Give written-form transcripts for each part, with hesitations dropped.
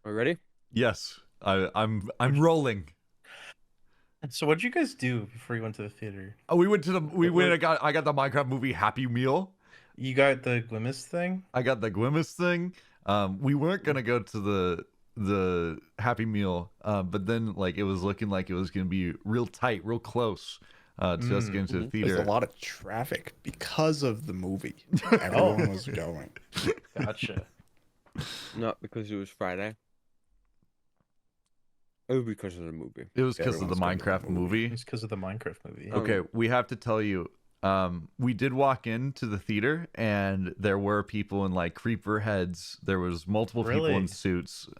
Are we ready? Yes, I'm rolling. So what'd you guys do before you went to the theater? Oh, we went to the we What, went. what, I got the Minecraft movie Happy Meal. you got the Grimace thing? I got the Grimace thing. We weren't gonna go to the Happy Meal, but then like it was looking like it was gonna be real tight, real close to us getting to the There's a theater. lot of traffic because of the movie. Oh. Everyone was going. Gotcha. Not because it was Friday. It was because of the movie. It was because of the Everyone's going to the Minecraft movie. It's because of the Minecraft movie. Oh. Okay, we have to tell you. We did walk into the theater, and there were people in like creeper heads. There was multiple people Really? in suits.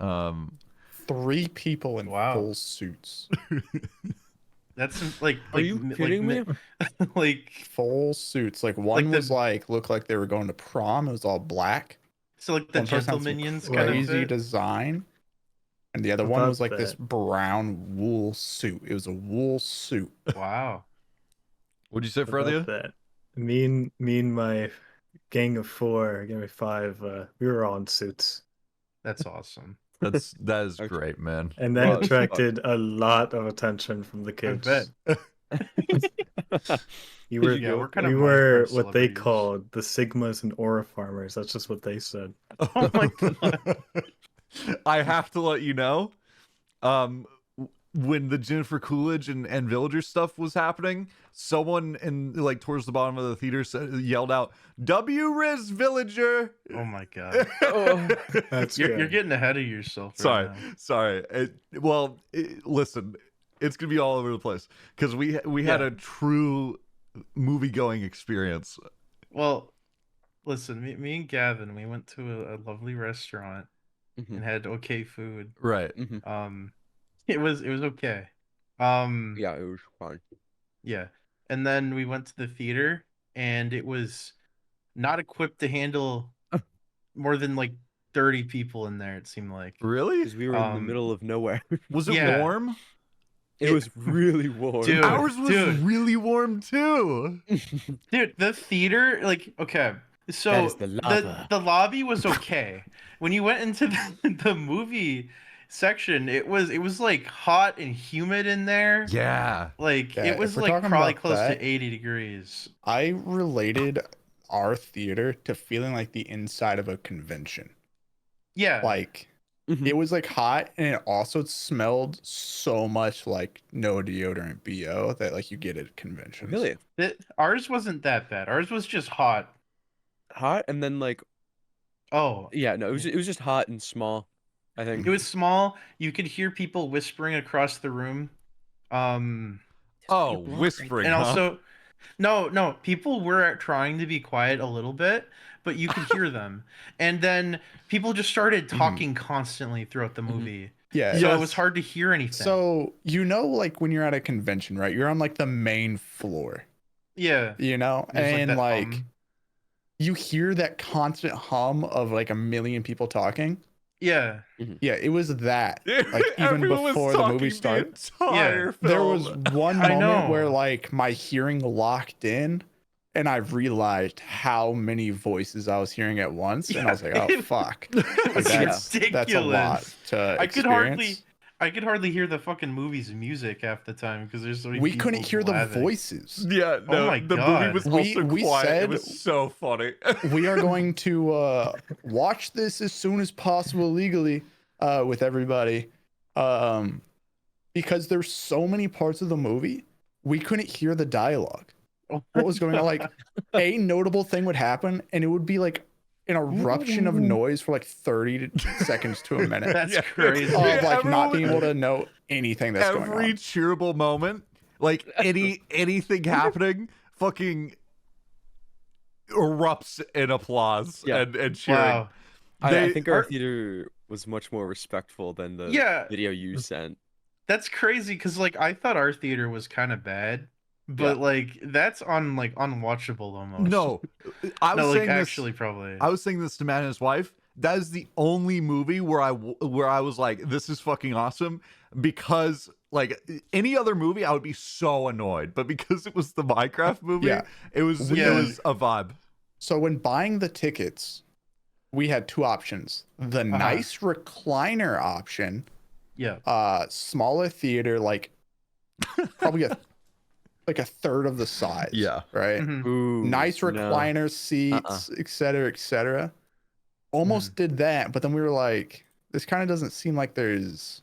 3 people in Wow. full suits. That's like Are you kidding me? Like Full suits. Like one Like the- was like looked like they were going to prom. It was all black. so like the One person had some Gentlemanions kind of crazy fit? design. And the other one About was like this that. brown wool suit. It was a wool suit. Wow. What'd you say, About Frothia? that. Me and my gang of 5, we were all in suits, That's awesome. That is Okay. great, man. and that Well, attracted a lot of attention from the I kids. bet. You were, Yeah, we're kind of we were Minecraft what they celebrities. called the Sigmas and Aura farmers. That's just what they said. Oh my god. I have to let you know, when the Jennifer Coolidge and Villager stuff was happening, someone in like towards the bottom of the theater yelled out, "W Riz Villager!" Oh my god. Oh. That's You're good. getting ahead of yourself. Sorry, Right now. sorry. Listen, it's gonna be all over the place because we had Yeah. a true movie going experience. Well, listen, me and Gavin, we went to a lovely restaurant Mhm. and had okay food. Right. Mhm. It was okay. Yeah, it was fine. Yeah. And then we went to the theater and it was not equipped to handle more than like 30 people in there, it seemed like. Really? Because we were in the Um, middle of nowhere. Was it Yeah. warm? It was really warm. Dude. Ours was dude. really warm too. Dude, the theater, like, okay. So That is the lava. the lobby was okay. When you went into the movie section, it was like hot and humid in there. Yeah. Like Yeah, it was if we're like talking probably about close that- to 80 degrees. I related our theater to feeling like the inside of a convention. Yeah. Like Mhm. it was like hot, and it also smelled so much like no deodorant BO that like you get at conventions. Really Ours wasn't that bad. Ours was just hot. hot, and then like Oh, yeah, no, it was just hot and small. I think it was small. You could hear people whispering across the room. Oh, block right whispering. And huh? also, no, people were trying to be quiet a little bit, but you could hear them. And then people just started talking constantly throughout the movie. Yeah. So it Yes. was hard to hear anything. So like when you're at a convention, right? You're on like the main floor, yeah. There's, and that like hum. you hear that constant hum of like a million people talking. Yeah. Yeah, it was that. Like even Everyone was before the talking movie started, entire there film. was one I moment where know. like my hearing locked in, and I realized how many voices I was hearing at once, and I was like, "Oh It- fuck!" It Like, was that's a lot ridiculous. to I could hardly experience. I could hardly hear the fucking movie's music half the time because there's so many We people couldn't hear the blathering. voices. Yeah, no, my the movie God. was We- also we quiet. said- It was so funny. We are going to watch this as soon as possible legally with everybody, because there's so many parts of the movie we couldn't hear the dialogue. Oh What was going on? Like a notable thing would happen, and it would be like an eruption of noise for like 30 seconds to a minute That's Yeah. crazy. of Yeah, like not everyone- being able to know anything that's going Every on. cheerable moment, like anything happening, fucking erupts in applause Yeah. and cheering. Wow. I They think our are- theater was much more respectful than the Yeah. video you sent. That's crazy because like I thought our theater was kind of bad, but like that's on like unwatchable almost. No, I was no, like saying this. actually probably. I was saying this to Matt and his wife. That is the only movie where I was like, this is fucking awesome, because like any other movie I would be so annoyed, but because it was the Minecraft movie, Yeah. it was Yeah. a vibe. So when buying the tickets, we had two options. The nice recliner option, Yeah. smaller theater, like probably like a third of the size. Yeah. Right. Mhm. Ooh, Nice no. recliner seats, et cetera, et cetera. Almost did that, but then we were like, this kind of doesn't seem like there's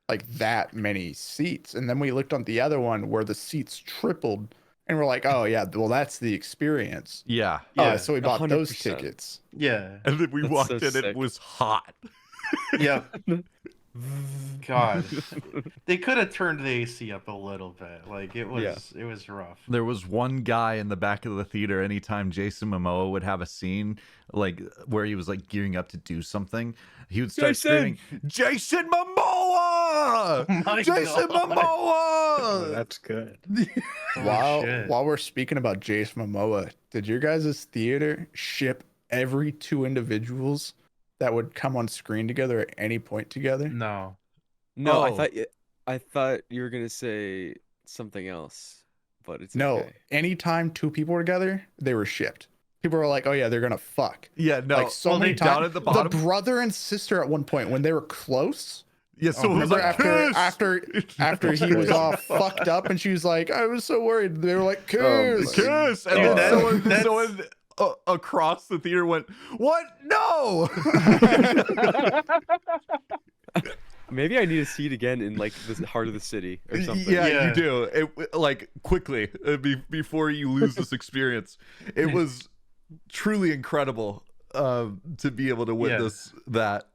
like that many seats. And then we looked on the other one where the seats tripled, and we're like, oh yeah, well that's the experience. Yeah. Yeah. So we bought those 100%. tickets. Yeah. And then we That's walked so in, sick. it was hot. Yeah. God. They could have turned the AC up a little bit. Like it was rough. There was one guy in the back of the theater anytime Jason Momoa would have a scene like where he was like gearing up to do something, he would start Jason! screaming, Jason Momoa! Oh my Jason God. Oh, Momoa! that's good. Shit. While we're speaking about Jason Momoa, did your guys' theater ship every two individuals that would come on screen together at any point together? No. No, Oh. I thought you were gonna say something else, but it's No, okay. anytime two people were together, they were shipped. People were like, "Oh yeah, they're gonna fuck." Yeah, no. Like so well, many they- times. down at the bottom? brother and sister at one point when they were close. Yeah, so it was Remember like, after kiss! after he was all fucked up and she was like, "I was so worried." They were like, "Kiss." Kiss! And Oh, then that's- someone across the theater went, what? No! Maybe I need to see it again in like the heart of the city or something. Yeah, Yeah. you do. It, like, quickly, before you lose this experience. It was truly incredible to be able to witness that.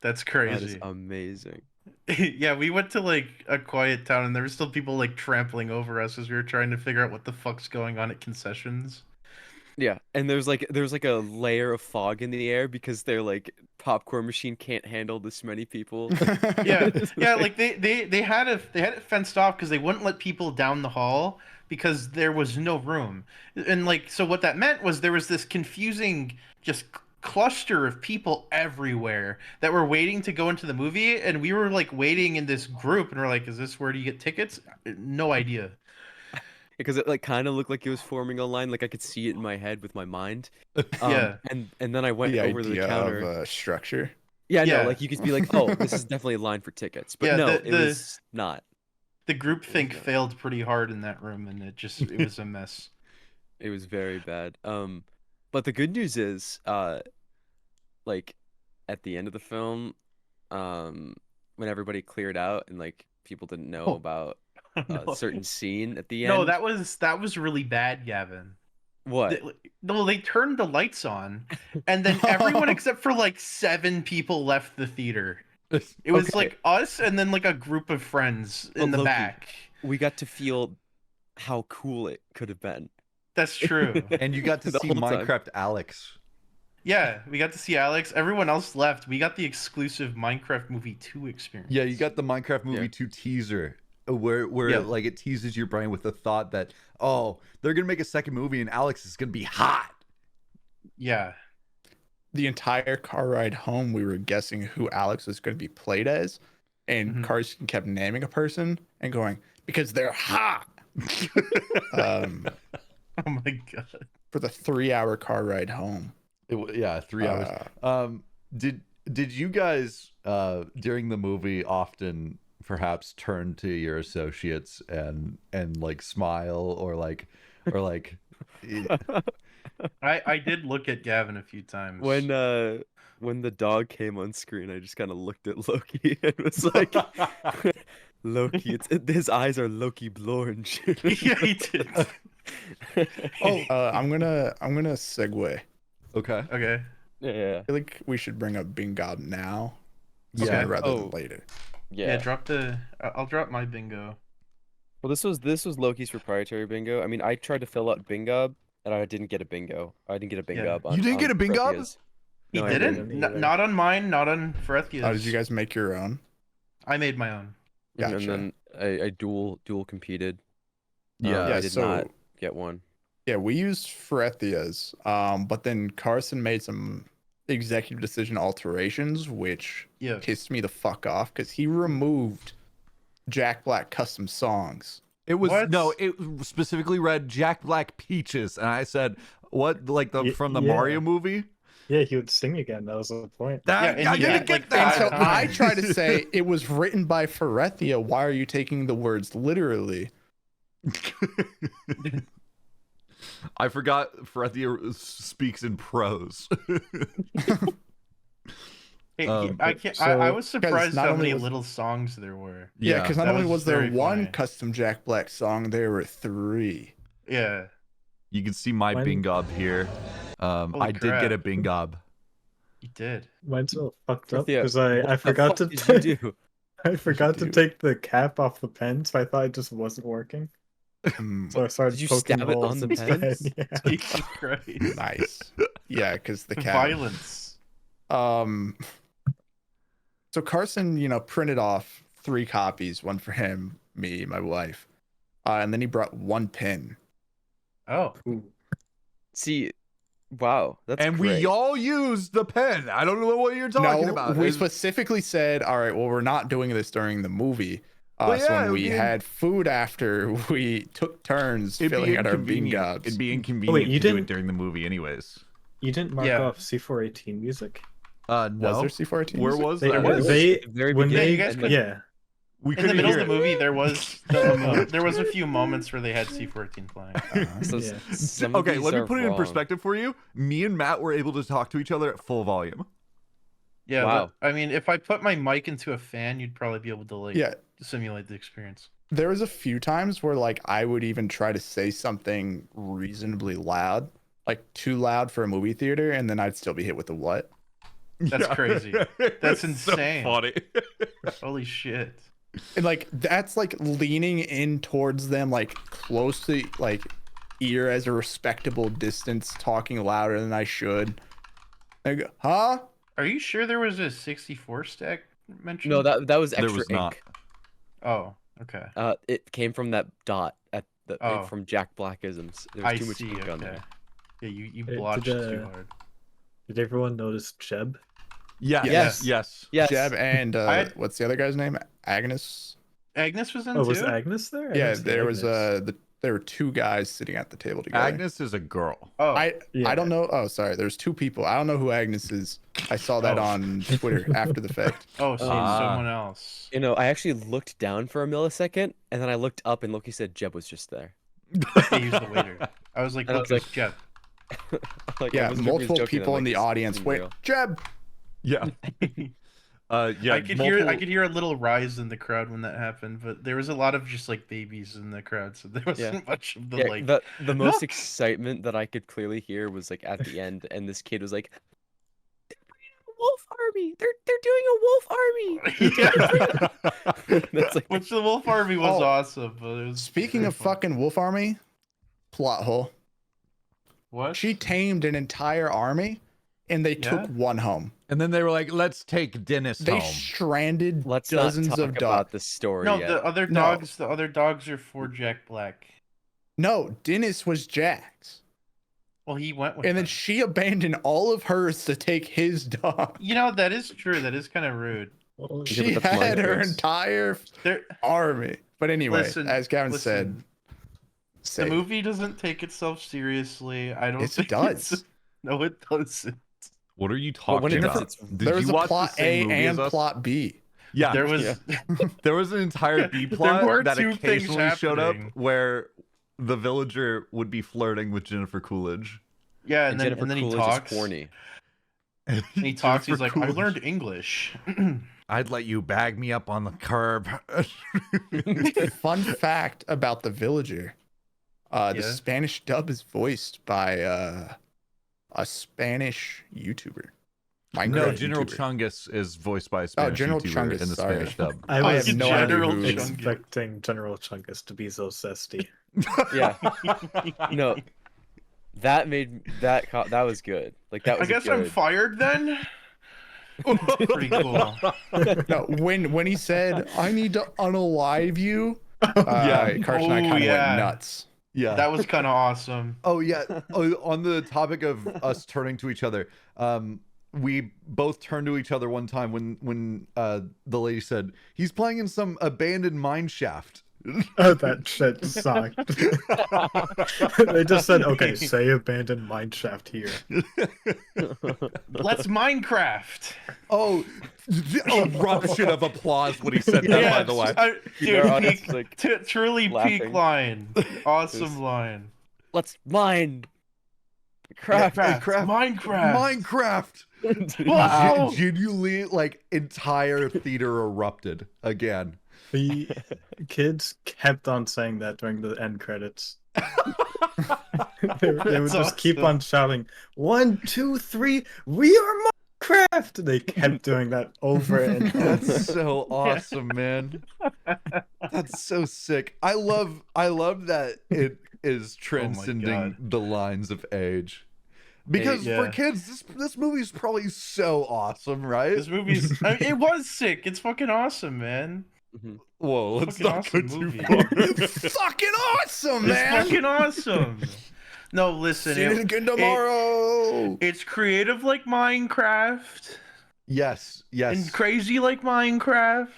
That's That is crazy. amazing. Yeah, we went to like a quiet town and there were still people like trampling over us as we were trying to figure out what the fuck's going on at concessions. Yeah, and there's like a layer of fog in the air because their like popcorn machine can't handle this many people. Yeah, yeah, like they had it fenced off because they wouldn't let people down the hall because there was no room. And like so what that meant was there was this confusing just cluster of people everywhere that were waiting to go into the movie, and we were like waiting in this group and we're like, is this where do you get tickets? No idea. Because it like kind of looked like it was forming a line, like I could see it in my head with my mind. Yeah. And then I went The over to the idea counter. of structure. Yeah, Yeah. no, like you could be like, oh, this is definitely a line for tickets, but Yeah, no, the- it was not. The group think Yeah. failed pretty hard in that room and it was a mess. It was very bad. But the good news is, like at the end of the film, when everybody cleared out and like people didn't know Oh. about No. a certain scene at the end. No, that was really bad, Gavin. what? No, they turned the lights on, and then everyone except for like 7 people left the theater. It was Okay. like us, and then like a group of friends in But the Loki, back. We got to feel how cool it could have been. That's true. And you got to The see whole time. Minecraft Alex. Yeah, we got to see Alex. Everyone else left. We got the exclusive Minecraft Movie 2 experience. Yeah, you got the Minecraft Movie Yeah. 2 teaser where Yeah. like it teases your brain with the thought that, oh, they're going to make a second movie and Alex is going to be hot. Yeah. The entire car ride home, we were guessing who Alex was going to be played as, and Mhm. Carson kept naming a person and going, because they're hot. um, Oh my god. for the 3-hour car ride home. Yeah, 3 hours. Did you guys during the movie often perhaps turn to your associates and like smile or like I did look at Gavin a few times. When the dog came on screen, I just kind of looked at Loki and was like, Loki, his eyes are Loki Blorge. Yeah, he did. I'm gonna segue. Okay. Okay. Yeah. I feel like we should bring up Bingo now, Yeah. sooner rather Oh. than later. Yeah, I'll drop my bingo. Well, this was Loki's proprietary bingo. I mean, I tried to fill out bingo, and I didn't get a bingo. I didn't get a bingo. Yeah. On, You didn't get on a bingo? Protheus. He No, I didn't? didn't either. Not on mine, not on Ferrethia's. Oh, did you guys make your own? I made my own. And Gotcha. then I dual competed. Yeah. Yeah, I did so- not get one. Yeah, we used Ferrethia's, but then Carson made some executive decision alterations, which Yeah. pissed me the fuck off because he removed Jack Black custom songs. It was What? no, it specifically read Jack Black Peaches and I said, "What, like the from the Yeah. Mario movie?" Yeah, he would sing again. That was the point. Yeah, and I he didn't did, like, get that. And so I times. try to say it was written by Ferethia. Why are you taking the words literally? I forgot Ferethia speaks in prose. Hey, Um, I can't. so- I was surprised not how only many was- little songs there were. Yeah, because not that only was was there very one funny. custom Jack Black song, there were 3. Yeah. you can see my When- bingob here. I did get a crap. bingob. You did. Mine's all fucked up Dorothea, because I what the forgot fuck to did you do? I forgot to do? take the cap off the pen, so I thought it just wasn't working. So I started Did you poking stab it on holes the into pen? Yeah. Jesus Christ. Nice. Yeah, because the cat. Violence. So Carson, printed off 3 copies, one for him, me, my wife, and then he brought 1 pin. Oh. Ooh. See, wow, that's And great. we all used the pen. I don't know what you're talking No, about. we It's- specifically said, all right, well, we're not doing this during the movie. Well, So yeah, it when would we be had food after, we took turns it'd be filling out our inconvenient. bingobs. It'd be inconvenient you to do it didn't- during the movie, anyways. You didn't mark Yeah. off C418 music? No. Was there C418? Where music? was They, that? was. they At the very when beginning, you guys they could- yeah. We In the couldn't middle of hear the it. movie, there was a few moments where they had C14 playing. So Yeah. some of Okay, these let me are put it in wrong. perspective for you. Me and Matt were able to talk to each other at full volume. Yeah. Wow. I mean, if I put my mic into a fan, you'd probably be able to like Yeah, simulate the experience. there was a few times where like I would even try to say something reasonably loud, like too loud for a movie theater, and then I'd still be hit with the what? That's crazy. That's It's so insane. funny. Holy shit. And like that's like leaning in towards them, like close to like ear as a respectable distance, talking louder than I should. I go, huh? Are you sure there was a 64 stack mentioned? No, that was There extra was not. ink. Oh, okay. It came from that dot at the Oh. from Jack Blackisms. There was I too much see. ink on Okay. there. Yeah, you Hey, blotched did, too hard. Did everyone notice Jeb? Yes. Yes. Yes. Yes. Jeb and I- what's the other guy's name? Agnes. Agnes was in Oh, too. was Agnes there? I Yeah, didn't see there was Agnes. there were 2 guys sitting at the table together. Agnes is a girl. Oh, I Yeah. don't know. Oh, sorry. There's 2 people. I don't know who Agnes is. I saw that Oh. on Twitter after the fact. oh, so Ah. someone else. You know, I actually looked down for a millisecond, and then I looked up, and Loki said Jeb was just there. They used the waiter. I was like, And I look, was it's Jeff. Like, I Yeah, wasn't sure if he was multiple joking, people I'm in like, the this audience. isn't Wait, real. Jeb. Yeah. Yeah. I could hear a little rise in the crowd when that happened, but there was a lot of just like babies in the crowd, so there wasn't much of the Yeah, like. the most excitement that I could clearly hear was like at the end, and this kid was like, "They're bringing a wolf army. They're doing a wolf army." Yeah. That's like Which the Wolf Army was Oh. awesome, but it was Speaking very of fun. fucking Wolf Army, plot hole. What? She tamed an entire army, and they took Yeah. one home. And then they were like, "Let's take Dennis They home." stranded let's dozens not talk of about dogs. this story No, yet. the other No. dogs are for Jack Black. No, Dennis was Jack's, Well, he went with and then them. she abandoned all of hers to take his dog. You know, that is true. That is kind of rude. Well, Yeah, She but that's my had her choice. entire There, army. But anyway, Listen, as Gavin listen, said, the movie doesn't take itself seriously. I don't Yes, think it does. No, it doesn't. What are you But when talking it about? does, Did there was you a watch plot the same A movie as and us? plot B. Yeah, There was there was an entire B There plot were that 2 things occasionally showed up happening. where the villager would be flirting with Jennifer Coolidge. yeah, and and then Jennifer and then he Coolidge talks. is horny. And he talks. He's Jennifer like, I Coolidge. learned English. I'd let you bag me up on the curb. Fun fact about the villager: the Yeah? Spanish dub is voiced by a Spanish YouTuber. No, Minecraft General YouTuber. Chungus is voiced by a Spanish General YouTuber Chungus, in the sorry. Spanish dub. I I was have no General idea who. Chungus. expecting General Chungus to be so zesty. Yeah, no, that was good. Like that I was. guess good. I'm fired then. Pretty cool. No, when he said, "I need to unalive you," Yeah. Carson and I Oh, kind of yeah. went nuts. Yeah. That was kind of awesome. Oh yeah. Oh, on the topic of us turning to each other, we both turned to each other one time when the lady said he's playing in some abandoned mine shaft. Oh, that shit sucked. They just said, okay, say abandoned mineshaft here. Let's Minecraft. Oh, eruption of applause when he said that, by the way. Dude, Our audience peak, is, like, truly peak laughing. line. Awesome Just- line. Let's mine. Craft. Minecraft. Wow. Genuinely, like, entire theater erupted again. The kids kept on saying that during the end credits. They would That's just keep awesome. on shouting, 1, 2, 3, we are Minecraft! They kept doing that over and over. That's so awesome, man. That's so sick. I love that it is transcending the lines of age. Because for kids, this movie's probably so awesome, right? This movie's it was sick. It's fucking awesome, man. Whoa, let's Fucking not awesome go too movie. far. It's fucking awesome, It's man. fucking awesome. No, listen. See you again tomorrow. It's creative like Minecraft Yes. and crazy like Minecraft.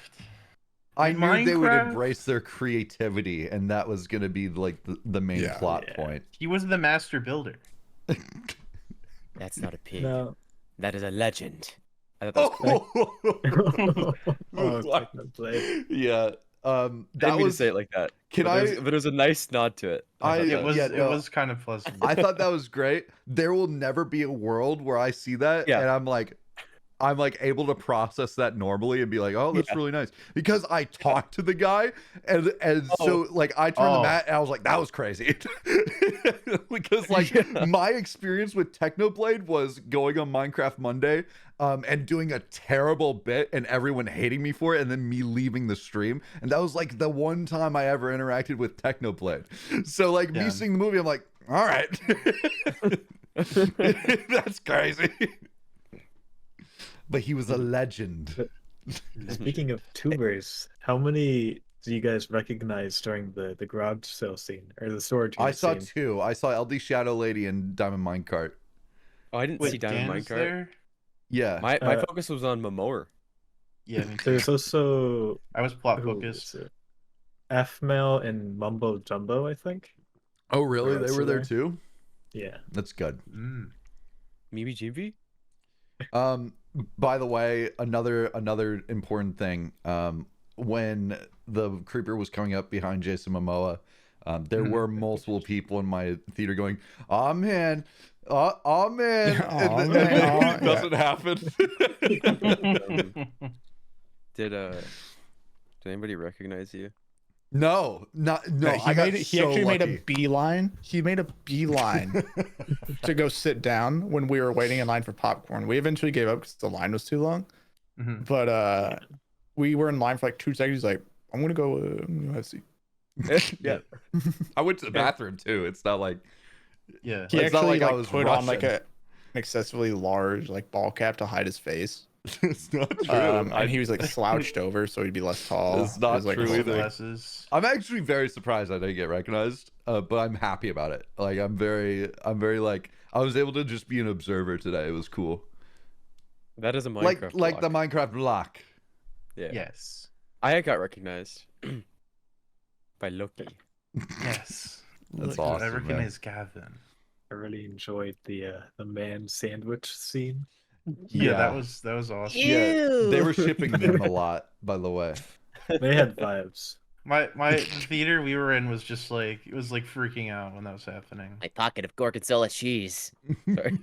I knew they would Minecraft. embrace their creativity, and that was going to be like the main plot point. He was the master builder. That's not a pig. No. That is a legend. I thought that was cool. Technoblade. Yeah. I That didn't mean to was. say it like that. Can but I? But it was a nice nod to it. I- thought It that was yeah, it no. was kind of pleasant. I thought that was great. There will never be a world where I see that, Yeah. and I'm like able to process that normally and be like, oh, that's really nice, because I talked to the guy, and so like I turned the mat and I was like, that was crazy. Because like my experience with Technoblade was going on Minecraft Monday and doing a terrible bit and everyone hating me for it, and then me leaving the stream, and that was like the one time I ever interacted with Technoblade. So like me seeing the movie, I'm like, all right. That's crazy. But he was a legend. Speaking of tubers, how many do you guys recognize during the garage sale scene or the storage I unit saw scene? 2. I saw LD Shadow Lady and Diamond Minecart. Oh, I didn't see Diamond Dan was Minecart. there? Yeah. My focus was on Momoa. Yeah, me too. There's also I was plot who focused. is it? F-Mail and Mumbo Jumbo, I think. Oh, really? Right, They so were there there- too? Yeah. That's good. Mimi Jimby? By the way, another important thing. When the creeper was coming up behind Jason Momoa, there were multiple people in my theater going, "Aw, man. Aw, man." And then it doesn't happen. Did anybody recognize you? No. He actually made a beeline. He made a beeline to go sit down when we were waiting in line for popcorn. We eventually gave up because the line was too long. But we were in line for like 2 seconds. He's like, I'm gonna go have a seat. Yeah. I went to the bathroom too. It's not like He It's not actually like I like was put on like Russian. an excessively large like ball cap to hide his face. it's not true. And he was like slouched over so he'd be less tall. It's not It was, like, true his either. Glasses. I'm actually very surprised I didn't get recognized, but I'm happy about it. Like I'm very like I was able to just be an observer today. It was cool. That is a Minecraft Like the block. Minecraft block. Yeah. Yes. I got recognized by Loki. Yes. That's I awesome. Man. recognize Gavin. I really enjoyed the man sandwich scene. Yeah, Yeah. that was awesome. Yeah, they were shipping them a lot, by the way. They had vibes. The theater we were in was just like it was like freaking out when that was happening. My pocket of gorgonzola cheese. Sorry.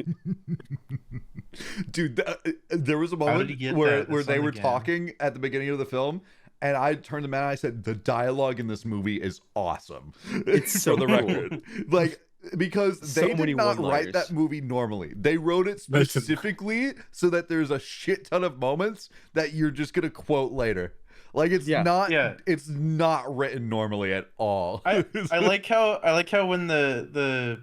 Dude, there was a How did moment he get where that? where That's they not were again. talking at the beginning of the film, and I turned to Matt and I said, "The dialogue in this movie is awesome." It's so for the cool. record, like because So they did many not write one-liners. that movie normally. They wrote it specifically so that there's a shit ton of moments that you're just gonna quote later. Like it's it's not written normally at all. I like how when the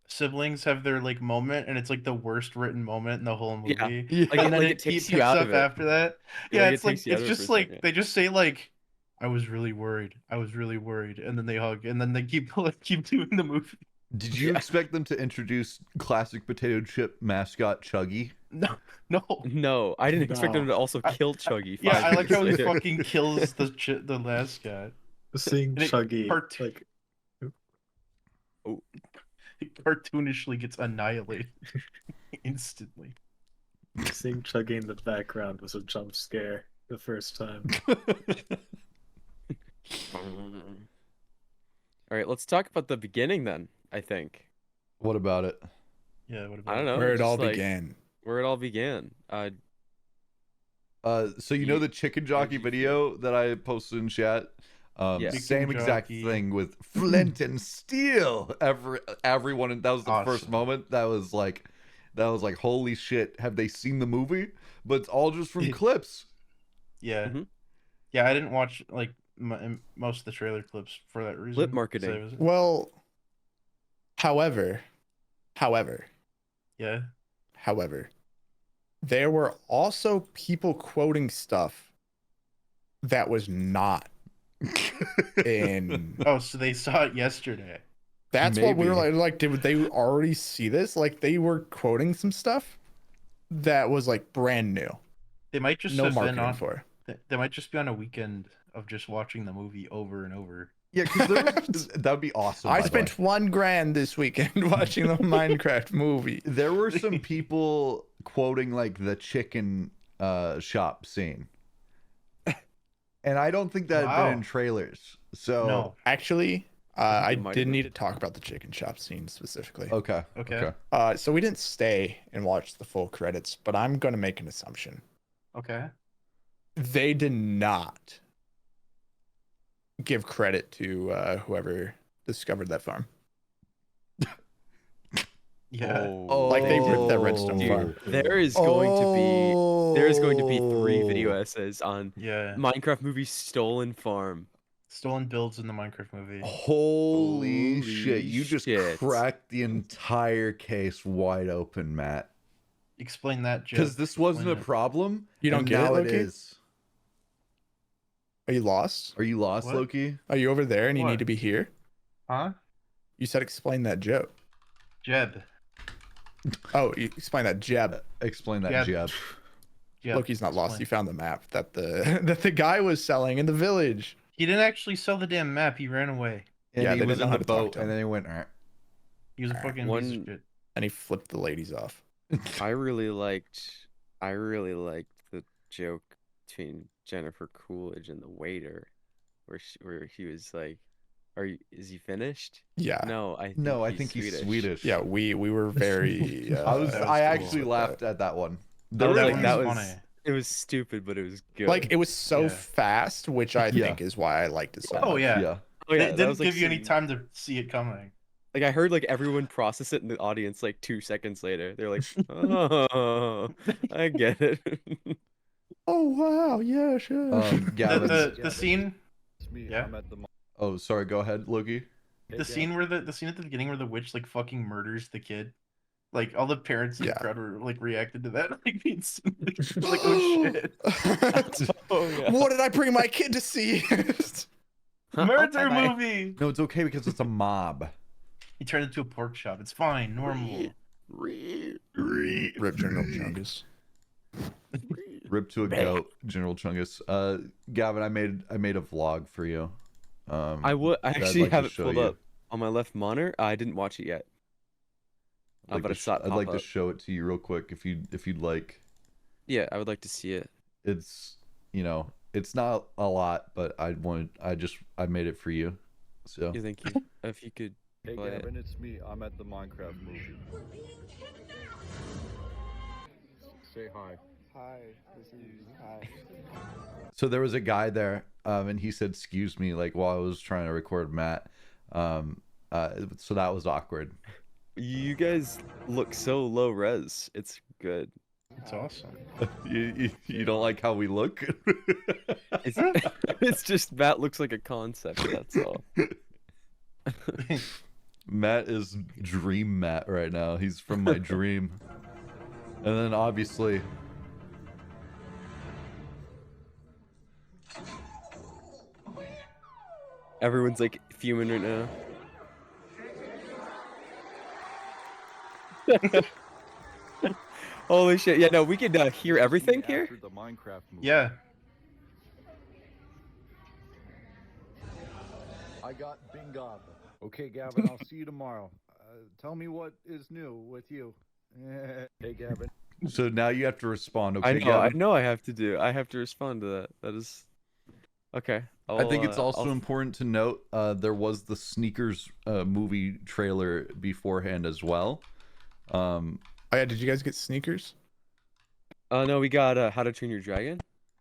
siblings have their like moment and it's like the worst written moment in the whole movie. Yeah. Like, And then like it takes picks you out up of it. after that. Yeah, Yeah, like, it's it like takes you out it's of it just for a like second. they just say like I was really worried. I was really worried. And then they hug and then they keep doing the movie. Did you expect them to introduce classic potato chip mascot Chuggy? No, no. No, I didn't expect him No. to also kill Chuggy. Yeah, 5 I like minutes how he later. fucking kills the mascot. Seeing And it Chuggy cart- like Oh, cartoonishly gets annihilated instantly. seeing Chuggy in the background was a jump scare the first time. all right. Let's talk about the beginning then. I think. What about it? Yeah, what I about don't it? know. Where it just all like began. where it all began. So you know the chicken jockey video that I posted in chat? Yeah. Same Chicken exact jockey. thing with Flint and Steel. Everyone, and that was the first Awesome. moment. That was like, holy shit! Have they seen the movie? But it's all just from clips. Yeah. Mhm. Yeah, I didn't watch like most of the trailer clips for that reason. Lip 'cause marketing. I was- Well, however, yeah. there were also people quoting stuff that was not in. Oh, so they saw it yesterday. That's what we were Maybe. like. Did they already see this? Like they were quoting some stuff that was like brand new. They might just No have been marketing on. for. They might just be on a weekend of just watching the movie over and over. Yeah, because that would be awesome. I by the way. spent $1,000 this weekend watching the Minecraft movie. There were some people quoting like the chicken shop scene, and I don't think that had Wow. been in trailers. So No. Actually, think I it might have did been. need to talk about the chicken shop scene specifically. okay, Okay. So we didn't stay and watch the full credits, but I'm gonna make an assumption. Okay. They did not give credit to whoever discovered that farm. Yeah. Oh, Like they ripped that redstone Dude, farm. there is going to be 3 video Oh. essays on Yeah. Minecraft movie Stolen Farm. Stolen builds in the Minecraft movie. Holy Holy shit! You just shit. cracked the entire case wide open, Matt. Explain that, Jeff. Because this wasn't a Explain it. problem. You don't and get it, now it Loki? is. Are you lost? Are you lost, What? Loki? Are you over there and you What? need to be here? Huh? You said explain that joke. Jeb. Oh, you explain that Jeb. Explain that, Yeah. Jeb. Jeb. Loki's not lost. explain. He found the map that the that the guy was selling in the village. He didn't actually sell the damn map. He ran away. And Yeah, he they was didn't in know how the to talk boat, to and him. then he went. "Arr." He was a fucking piece One- of shit. And he flipped the ladies off. I really liked the joke between Jennifer Coolidge and the waiter, where he was like, is he finished? Yeah. No, I think he's Swedish. Yeah, we were very I was. That was I cool. actually with laughed that. at that one. I There was were like, one that was was funny. it was stupid, but it was good. like it was so Yeah. fast, which I Yeah. think is why I liked it so Oh much. yeah. yeah. oh, yeah, It that didn't was, like, give you any some- time to see it coming. Like I heard like everyone process it in the audience like 2 seconds later. They're like, oh, I get it. Oh wow, yeah, sure. Gavin's. The scene. It's me. Yeah. I'm at the. Oh, sorry. Go ahead, Loki. The scene where the scene at the beginning where the witch like fucking murders the kid. Like all the parents in Yeah. the crowd were like reacted to that like being like oh shit. Oh yeah. What did I bring my kid to see? Murder Bye-bye. movie. No, it's okay because it's a mob. He turned into a pork chop. It's fine, normal. Rip General Chungus. Rip to a goat, General Chungus. Gavin, I made a vlog for you. I that I'd actually like to have it show pulled you. up on my left monitor. I didn't watch it yet. I'd like But I to saw it I'd pop like to up. show it to you real quick if you'd like. Yeah, I would like to see it. It's it's not a lot, but I made it for you. So You think if you could Hey play it. Gavin, it's me. I'm at the Minecraft movie. Say hi. Hi, this is hi. So there was a guy there, and he said, "Excuse me," like while I was trying to record Matt. So that was awkward. You guys look so low res. It's good. It's awesome. You don't like how we look? It's, it's just Matt looks like a concept. That's all. Matt is Dream Matt right now. He's from my dream. And then obviously Everyone's like fuming right now. Holy shit! Yeah, no, we can hear everything See me here. after the Minecraft movie. Yeah. I got bingo. Okay, Gavin, I'll see you tomorrow. Tell me what is new with you. Hey, Gavin. So now you have to respond, I okay, know, I Gavin? know. I have to respond to that. That is okay. I think it's also I'll... important to note there was the Sneakers movie trailer beforehand as well. Oh yeah, did you guys get Sneakers? Oh no, we got How to Train Your Dragon.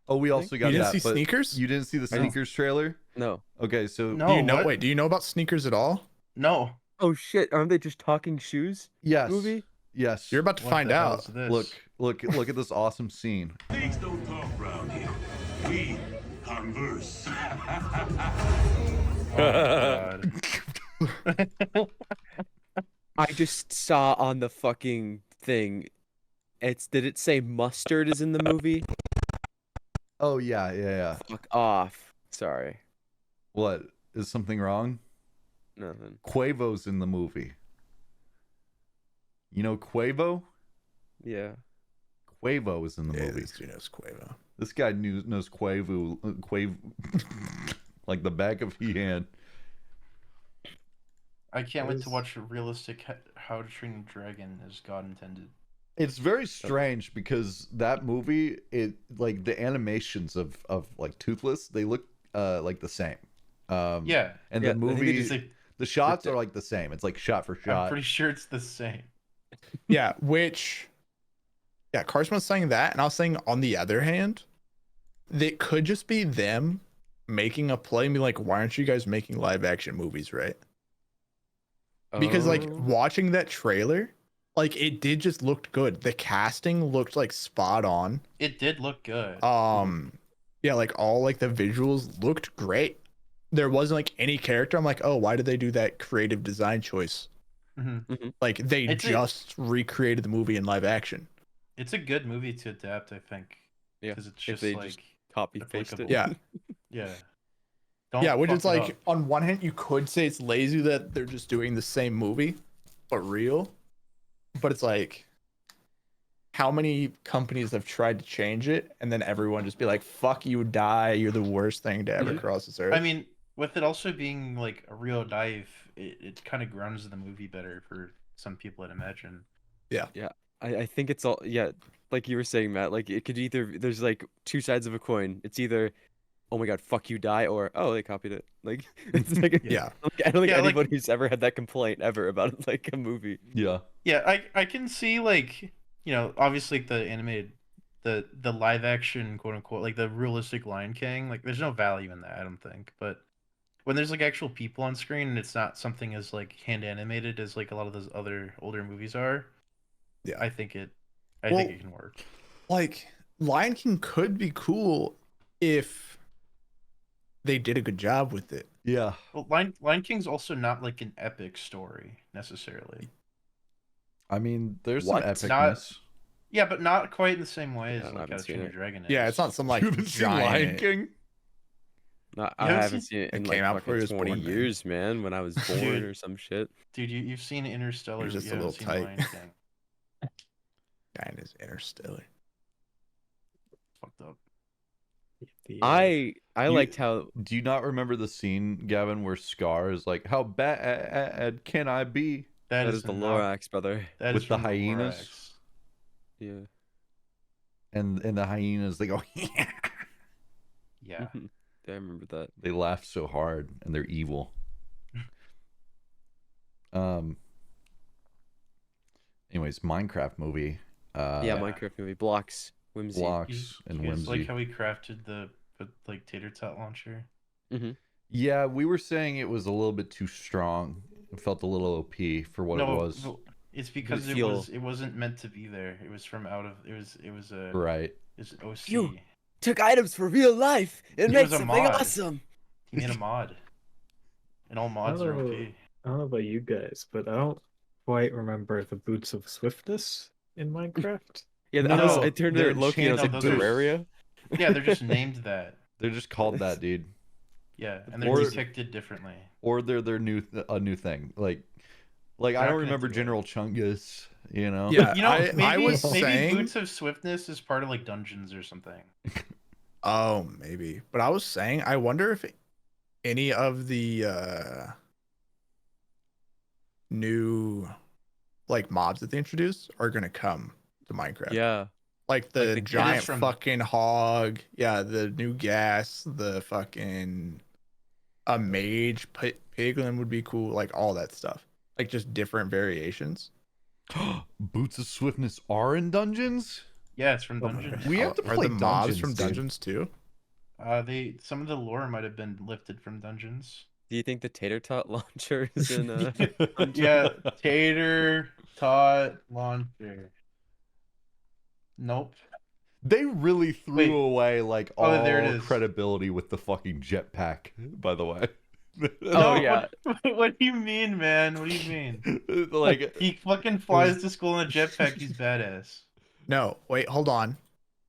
Oh, we also got You didn't that. see but Sneakers? You didn't see the I didn't- Sneakers trailer? No. Okay, so No. Do you know? what? Wait, do you know about Sneakers at all? No. Oh shit! Aren't they just talking shoes yes, movie? yes. You're about to What find the hell out. is this? Look at this awesome scene. Things don't talk round here. We converse. Oh, God. I just saw on the fucking thing. Did it say mustard is in the movie? Oh yeah. Fuck off. Sorry. What? Is something wrong? Nothing. Quavo's in the movie. You know Quavo? Yeah. Quavo is in the Yeah, movie. this dude knows Quavo. This guy knows Quavo like the back of his hand. I can't wait to Is- watch a realistic How to Train Your Dragon as God intended. It's very strange because that movie, it like the animations of like Toothless, they look like the same. Yeah. And Yeah, the I think they movie, It's like, the shots are like the same. It's like shot for I'm shot. pretty sure it's the same. Yeah, Carson was saying that, and I was saying on the other hand, it could just be them making a play and be like, why aren't you guys making live action movies, right? Because like Oh. watching that trailer, like it did just looked good. The casting looked like spot on. It did look good. Yeah, like all like the visuals looked great. There wasn't like any character. I'm like, oh, why did they do that creative design choice? Mhm. Like they It's just recreated the movie in live action. It's a good movie to adapt, I think. Yeah, Because it's if just they like, just copy paste it. applicable. Yeah. yeah. Yeah, which fuck is it like up. on one hand you could say it's lazy that they're just doing the same movie, but real. But it's like how many companies have tried to change it and then everyone just be like, fuck you, die, you're the worst thing to ever Yeah. cross this earth. I mean, with it also being like a real dive, it kind of grounds the movie better for some people, I'd imagine. I think it's all like you were saying, Matt. Like it could either there's like two sides of a coin. It's either oh my god, fuck you, die, or oh they copied it. Like it's like yeah. I don't think Yeah, like- anybody's ever had that complaint ever about like a movie. Yeah. Yeah, I can see like, obviously like, the animated the live action quote unquote like the realistic Lion King, like there's no value in that, I don't think. But when there's like actual people on screen and it's not something as like hand animated as like a lot of those other older movies are, Yeah. I think it can work. Like Lion King could be cool if they did a good job with it. Yeah. Well, Lion King's also not like an epic story necessarily. I mean, there's What? some Not- epicness. Yeah, but not quite in the same way Yeah, as I like haven't How to seen Train Your it. Dragon is. Yeah, it's not some like You haven't seen Lion giant. King? No, You I haven't haven't seen- seen it in It like came out before fucking he was 20 born, man. years, man. When I was born Dude. or some shit. Dude, you've seen Interstellar, You're but just you a haven't little seen tight. Lion King. Giant is Interstellar. Fucked up. The, I You- liked how Do you not remember the scene, Gavin, where Scar is like, "How bad can I be?" that is the not- Lorax, brother. that with is the from hyenas? Lorax. Yeah. And the hyenas, they go, Yeah. Yeah, I remember that. they laugh so hard, and they're evil. Anyways, Minecraft movie. Yeah, Yeah. Minecraft movie blocks whimsy. Blocks and You guys whimsy. like how we crafted the like tater tot launcher? Yeah, we were saying it was a little bit too strong. It felt a little OP for what it was. no, it's because feel- it wasn't meant to be there. It was from out of it was a Right. it was an OC. You- Took items for real life. It It makes was a something mod. awesome. He made a mod. And all mods are Oh. OP. I don't know about you guys, but I don't quite remember the boots of swiftness in Minecraft. Yeah, No, I turned they're to Loki and I was like, enchanted. Terraria? Yeah, they're just named that. They're just called that, dude. Yeah, and they're Or- depicted differently. Or they're a new thing. Like Like, I They're not don't gonna remember do it. General Chungus, you know? Yeah, You know, I maybe was maybe saying. Boots of Swiftness is part of like Dungeons or something. Oh, maybe. But I was saying, I wonder if any of the new like mobs that they introduced are gonna come to Minecraft. Yeah, Like like the the giant from- fucking hog. Yeah, the new gas, the fucking a mage piglin would be cool, like all that stuff. Like just different variations. Boots of Swiftness are in dungeons? Yeah, it's from Oh my Dungeons. We have to Are play the mobs dungeons, from dude. dungeons too? Some of the lore might have been lifted from Dungeons. do you think the tater tot launcher is in Yeah, Tater Tot Launcher. Nope. They really threw Wait. away like Oh, all there it is. credibility with the fucking jetpack, by the way. Oh, yeah. What do you mean, man? What do you mean? Like, He fucking flies to school in a jetpack. He's badass. No, wait, hold on.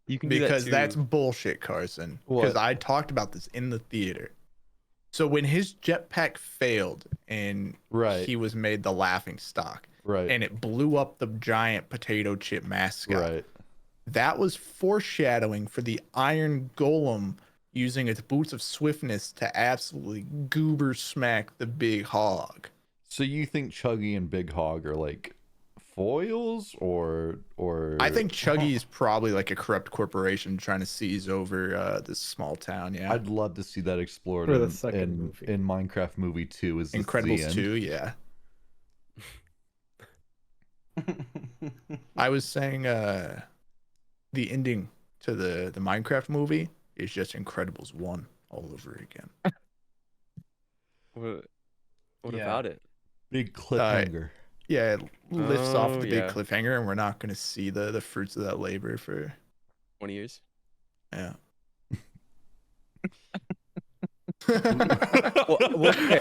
You can do that Because too. that's bullshit, Carson. Because What? I talked about this in the theater. So when his jetpack failed and Right. he was made the laughing stock right. and it blew up the giant potato chip mascot, right. that was foreshadowing for the Iron Golem using its boots of swiftness to absolutely goober smack the big hog. So you think Chuggy and Big Hog are like foils or I think Chuggy is probably like a corrupt corporation trying to seize over this small town. Yeah, I'd love to see that explored For the in, second movie. in Minecraft movie 2. Is this the Incredibles end? 2. Yeah, I was saying the ending to the Minecraft movie is just Incredibles 1 all over again. What Yeah. about it? Big cliffhanger. Yeah, it lifts off Oh, the yeah. big cliffhanger, and we're not going to see the fruits of that labor for 20 years? yeah. okay.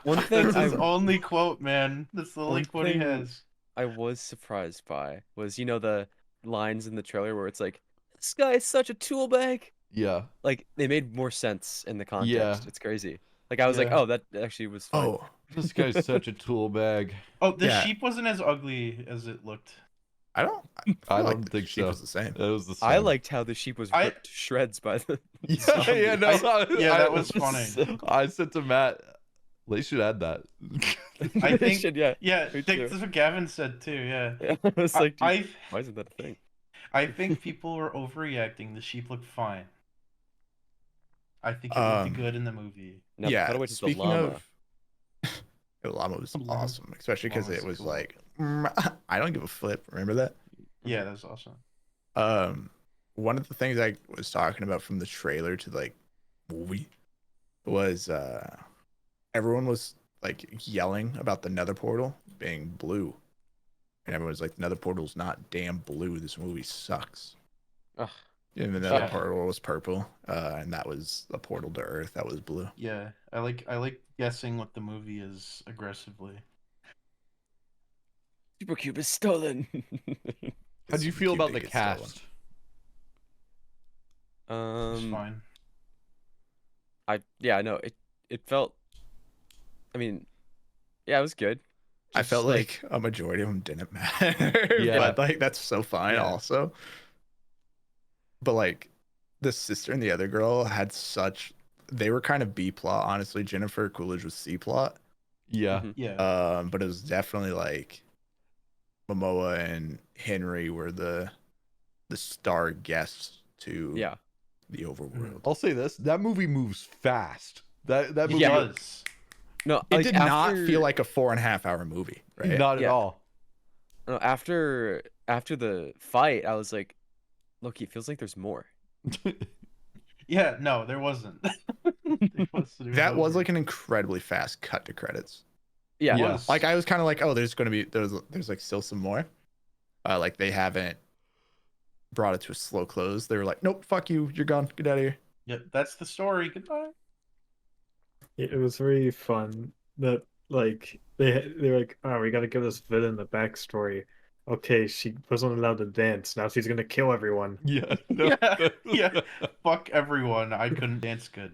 One thing That's his I, only quote, man. That's the only One quote he thing- has. I was surprised by was, the lines in the trailer where it's like, this guy is such a tool bag. Yeah. Like, they made more sense in the context. Yeah. It's crazy. Like, I was like, Yeah. oh, that actually was fine. Oh, This guy's such a tool bag. Oh, the Yeah. sheep wasn't as ugly as it looked. I don't. I feel don't like the think sheep so. was the same. It was the same. I liked how the sheep was I- ripped to shreds by the Yeah, yeah, no. Yeah, that was funny. I said to Matt, they should add that. I think- yeah. Yeah, Me that's too. what Gavin said too. Yeah, Yeah, I was like, dude, I why isn't that a thing? I think people were overreacting. The sheep looked fine. I think it looked good in the movie. Now, Yeah. cut away to the Speaking llama. of, the llama was Llama. awesome, especially because Llama's it was cool. like, I don't give a flip. Remember that? Yeah, that was awesome. One of the things I was talking about from the trailer to like movie was everyone was like yelling about the nether portal being blue, and everyone was like, the nether portal's not damn blue, this movie sucks. Ugh. And the nether Yeah. portal was purple, and that was a portal to earth that was blue. Yeah, I like guessing what the movie is aggressively. Supercube is stolen. How'd you feel Cube about the did get stolen. cast? It's fine. Yeah, no, it felt. I mean, yeah, it was good. I Just, felt like a majority of them didn't matter. Yeah. But like that's so fine Yeah. also. But like the sister and the other girl had such they were kind of B plot, honestly. Jennifer Coolidge was C plot. Yeah. Mhm. Yeah. But it was definitely like Momoa and Henry were the star guests to Yeah. the overworld. I'll say this: that movie moves fast. That It movie, Yeah. does. No, It like, did not after- feel like a 4.5 hour movie, right? not at Yeah. all. No, after the fight, I was like, look, it feels like there's more. Yeah, no, there wasn't. That was like an incredibly fast cut to credits. Yeah. Yeah. Was. Like I was kind of like, oh, there's gonna be there's like still some more. Like they haven't brought it to a slow close. They were like, nope, fuck you, you're gone, get out of here. Yeah, that's the story. Goodbye. It was very fun that like they're like, oh, we got to give this villain the backstory. Okay, she wasn't allowed to dance. Now she's gonna kill everyone. Yeah. No. Yeah. Fuck everyone. I couldn't dance good.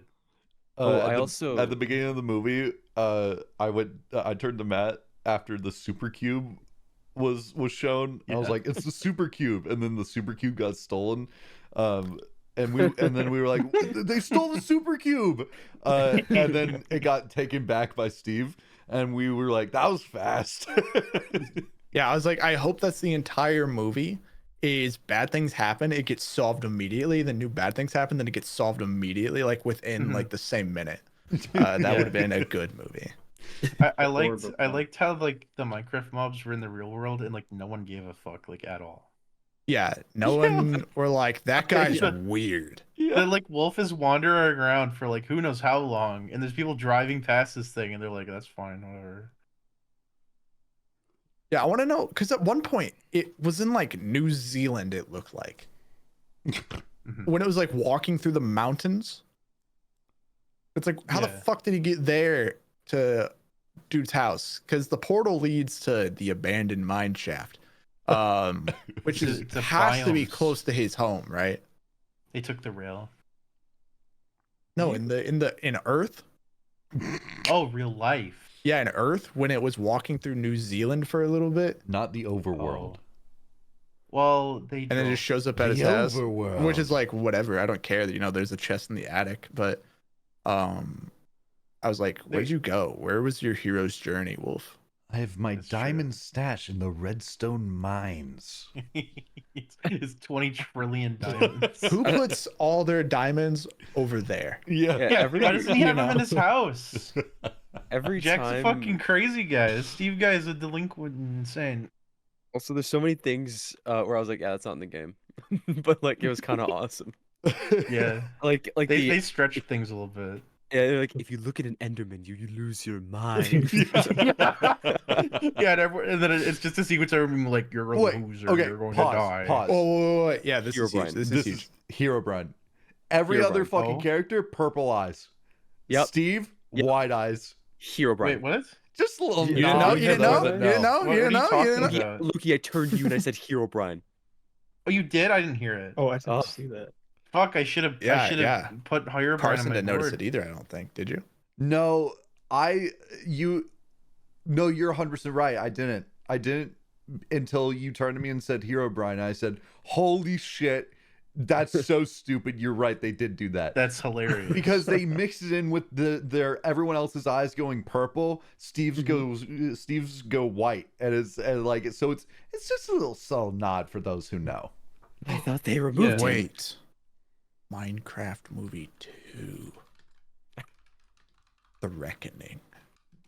Oh, at I the- also- at the beginning of the movie, I turned to Matt after the super cube was shown. I was Yeah. like, it's the super cube, and then the super cube got stolen. And then we were like, they stole the super cube. And then it got taken back by Steve, and we were like, that was fast. Yeah, I was like, I hope that's the entire movie. Is bad things happen, it gets solved immediately. Then new bad things happen, then it gets solved immediately, like within like the same minute. That Yeah. would have been a good movie. I liked Horrible. how like the Minecraft mobs were in the real world and like no one gave a fuck like at all. Yeah, no one were like, that guy's weird. The like wolf is wandering around for like who knows how long, and there's people driving past this thing, and they're like, "That's fine, whatever." Yeah, I want to know because at one point it was in like New Zealand. It looked like when it was like walking through the mountains. It's like, how the Yeah. fuck did he get there to dude's house? Because the portal leads to the abandoned mine shaft, which is It's a has to be biomes. close to his home, right? They took the rail. No, in Earth. Oh, real life. Yeah, in Earth when it was walking through New Zealand for a little bit, Not the overworld. Oh. Well, they and then it just shows up at his The house, overworld. which is like whatever. I don't care that there's a chest in the attic, but I was like, where'd you go? Where was your hero's journey, Wolf? I have my That's true. diamond stash in the redstone mines. it's 20 trillion diamonds. Who puts all their diamonds over there? Yeah. Yeah, Yeah, every why doesn't he you have them in know. his house? every Jack's a time. fucking crazy guy. This Steve guy is a delinquent and insane. Also, there's so many things where I was like, yeah, that's not in the game, but like it was kind of awesome. Yeah. Like They stretched things a little bit. yeah, they're like if you look at an Enderman, you lose your mind. Yeah, and then it's just a sequence of him like, you're a Wait, loser, okay, you're going pause, to die. pause. Oh, wait. Yeah, this Hero is huge. Brian. This This is huge. is Hero Brian. Every Hero other Brian. fucking Oh. character, purple eyes. Yep. Steve, Yep. white eyes. Hero Brian. Wait, what? Just a little. You You didn't No, know? you You didn't never know? said You no. didn't know? What You are didn't you know? You talking didn't know? about? Yeah, Loki, I turned to you and I said Hero Brian. Oh, you did? I didn't hear it. Oh, I didn't Oh. see that. Fuck, I should have Yeah. put higher Carson on my didn't notice board. it either, I don't think. Did you? No, no, you're 100% right. I didn't until you turned to me and said Hero Brian. I said, holy shit, that's so stupid. You're right. They did do that. That's hilarious. Because they mixed it in with their everyone else's eyes going purple. Steve's go white, and like so it's just a little subtle nod for those who know. I thought they removed him. Wait. Minecraft movie 2. The Reckoning.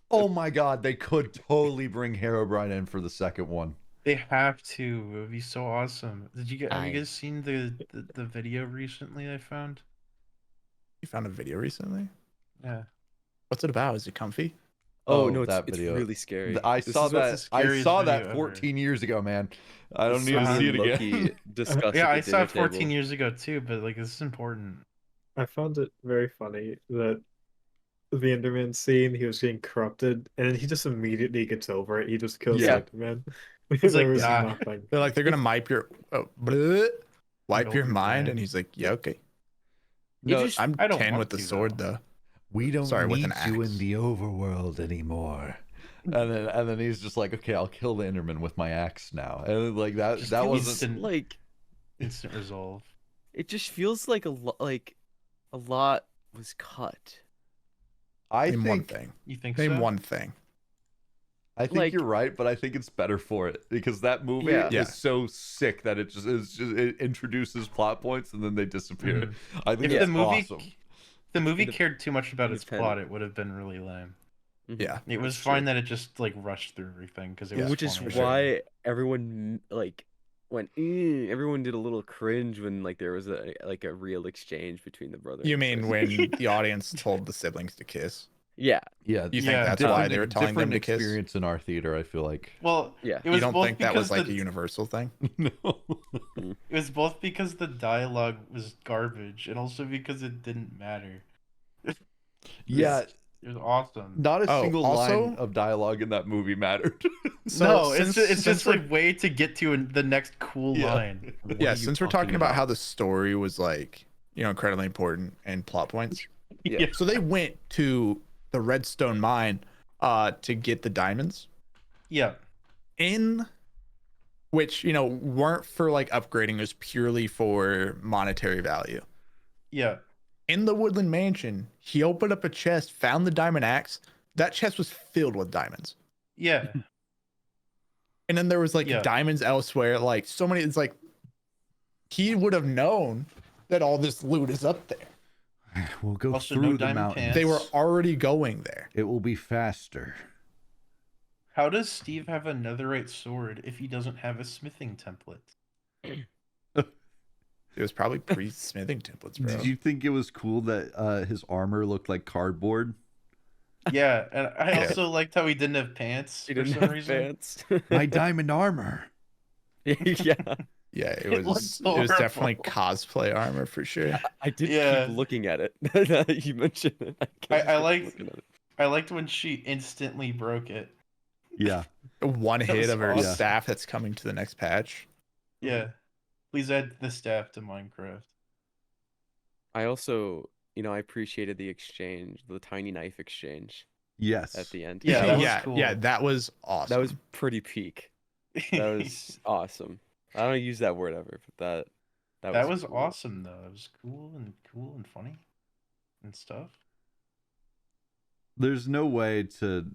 Oh my god, they could totally bring Herobrine in for the second one. They have to. It would be so awesome. Have you I- guys seen the video recently I found? You found a video recently? Yeah. What's it about? Is it comfy? Oh no, that it's video. really scary. I This saw is what that. the I scariest saw video that ever. 14 years ago, man. I don't this need to is see it when again. Loki discussed Yeah, at I the saw dinner it 14 table. years ago too, but like this is important. I found it very funny that the Enderman scene, he was getting corrupted, and then he just immediately gets over it. He just kills Yeah. the Enderman. It's like, there was ah. nothing. They're like, they're gonna wipe your your mind, and he's like, yeah, okay. No, just- I'm I don't 10 want with the to, sword though. though. we don't Sorry, with need an you axe. in the overworld anymore. And then he's just like, okay, I'll kill the Enderman with my axe now. And like that Just that kill wasn't instant- Like Instant resolve. it just feels like a lot was cut. I Name one think thing. You think Name so? one thing. I think Like- you're right, but I think it's better for it because that movie Yeah. Yeah. is so sick that it introduces plot points and then they disappear. Mhm. I think If it's the movie awesome. the movie Inde- cared too much about its independent. plot, it would have been really lame. Mhm. Yeah. It was That's fine true. that it just like rushed through everything because it Yeah, was Which is funny. why everyone like went. Everyone did a little cringe when like there was a real exchange between the brothers. You mean when the audience told the siblings to kiss? Yeah, Yeah, You think Yeah. that's why different- they were telling them different to kiss? experience in our theater. I feel like Well, yeah. it was You don't both think that was because like a universal thing? no. it was both because the dialogue was garbage and also because it didn't matter. Yeah, It was awesome. not a Oh, single also- line of dialogue in that movie mattered. No, it's since- it's since just we're- like way to get to the next cool Yeah. line. What yeah, are you since we're talking about how the story was like, incredibly important and plot points. Yeah. So they went to the Redstone mine to get the diamonds. Yeah. in which, you know, weren't for like upgrading, it was purely for monetary value. Yeah. In the Woodland Mansion, he opened up a chest, found the diamond axe. That chest was filled with diamonds. Yeah. And then there was like Yeah. diamonds elsewhere. Like so many, it's like he would have known that all this loot is up there. We'll go Also, through no the diamond mountain. pants. They were already going there. It will be faster. How does Steve have a netherite sword if he doesn't have a smithing template? It was probably pre-smithing templates, bro. Did you think it was cool that his armor looked like cardboard? Yeah, and I also liked how he didn't have pants He for didn't some have reason. pants. My diamond armor. Yeah. Yeah, It it looks was definitely horrible. cosplay armor for sure. I did Yeah. keep looking at it. Now that you mentioned it. I liked looking at it. I liked when she instantly broke it. Yeah. One That hit was of her awesome. staff that's coming to the next patch. Yeah. Please add the staff to Minecraft. I also, I appreciated the exchange, the tiny knife exchange Yes. at the end. Yeah, that was yeah, cool. yeah, that was awesome. That was pretty peak. That was awesome. I don't use that word ever, but that was cool. awesome though. It was cool and funny and stuff. There's no way to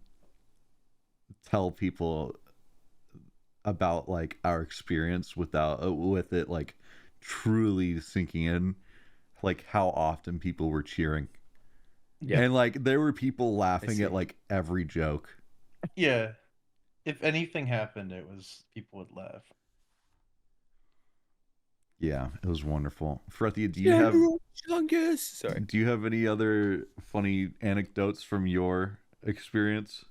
tell people about like our experience without with it like truly sinking in, like how often people were cheering. Yeah. And like there were people laughing see. at like every joke. Yeah. If anything happened, it was people would laugh. Yeah, it was wonderful. Frethia, do you have Sorry. do you have any other funny anecdotes from your experience?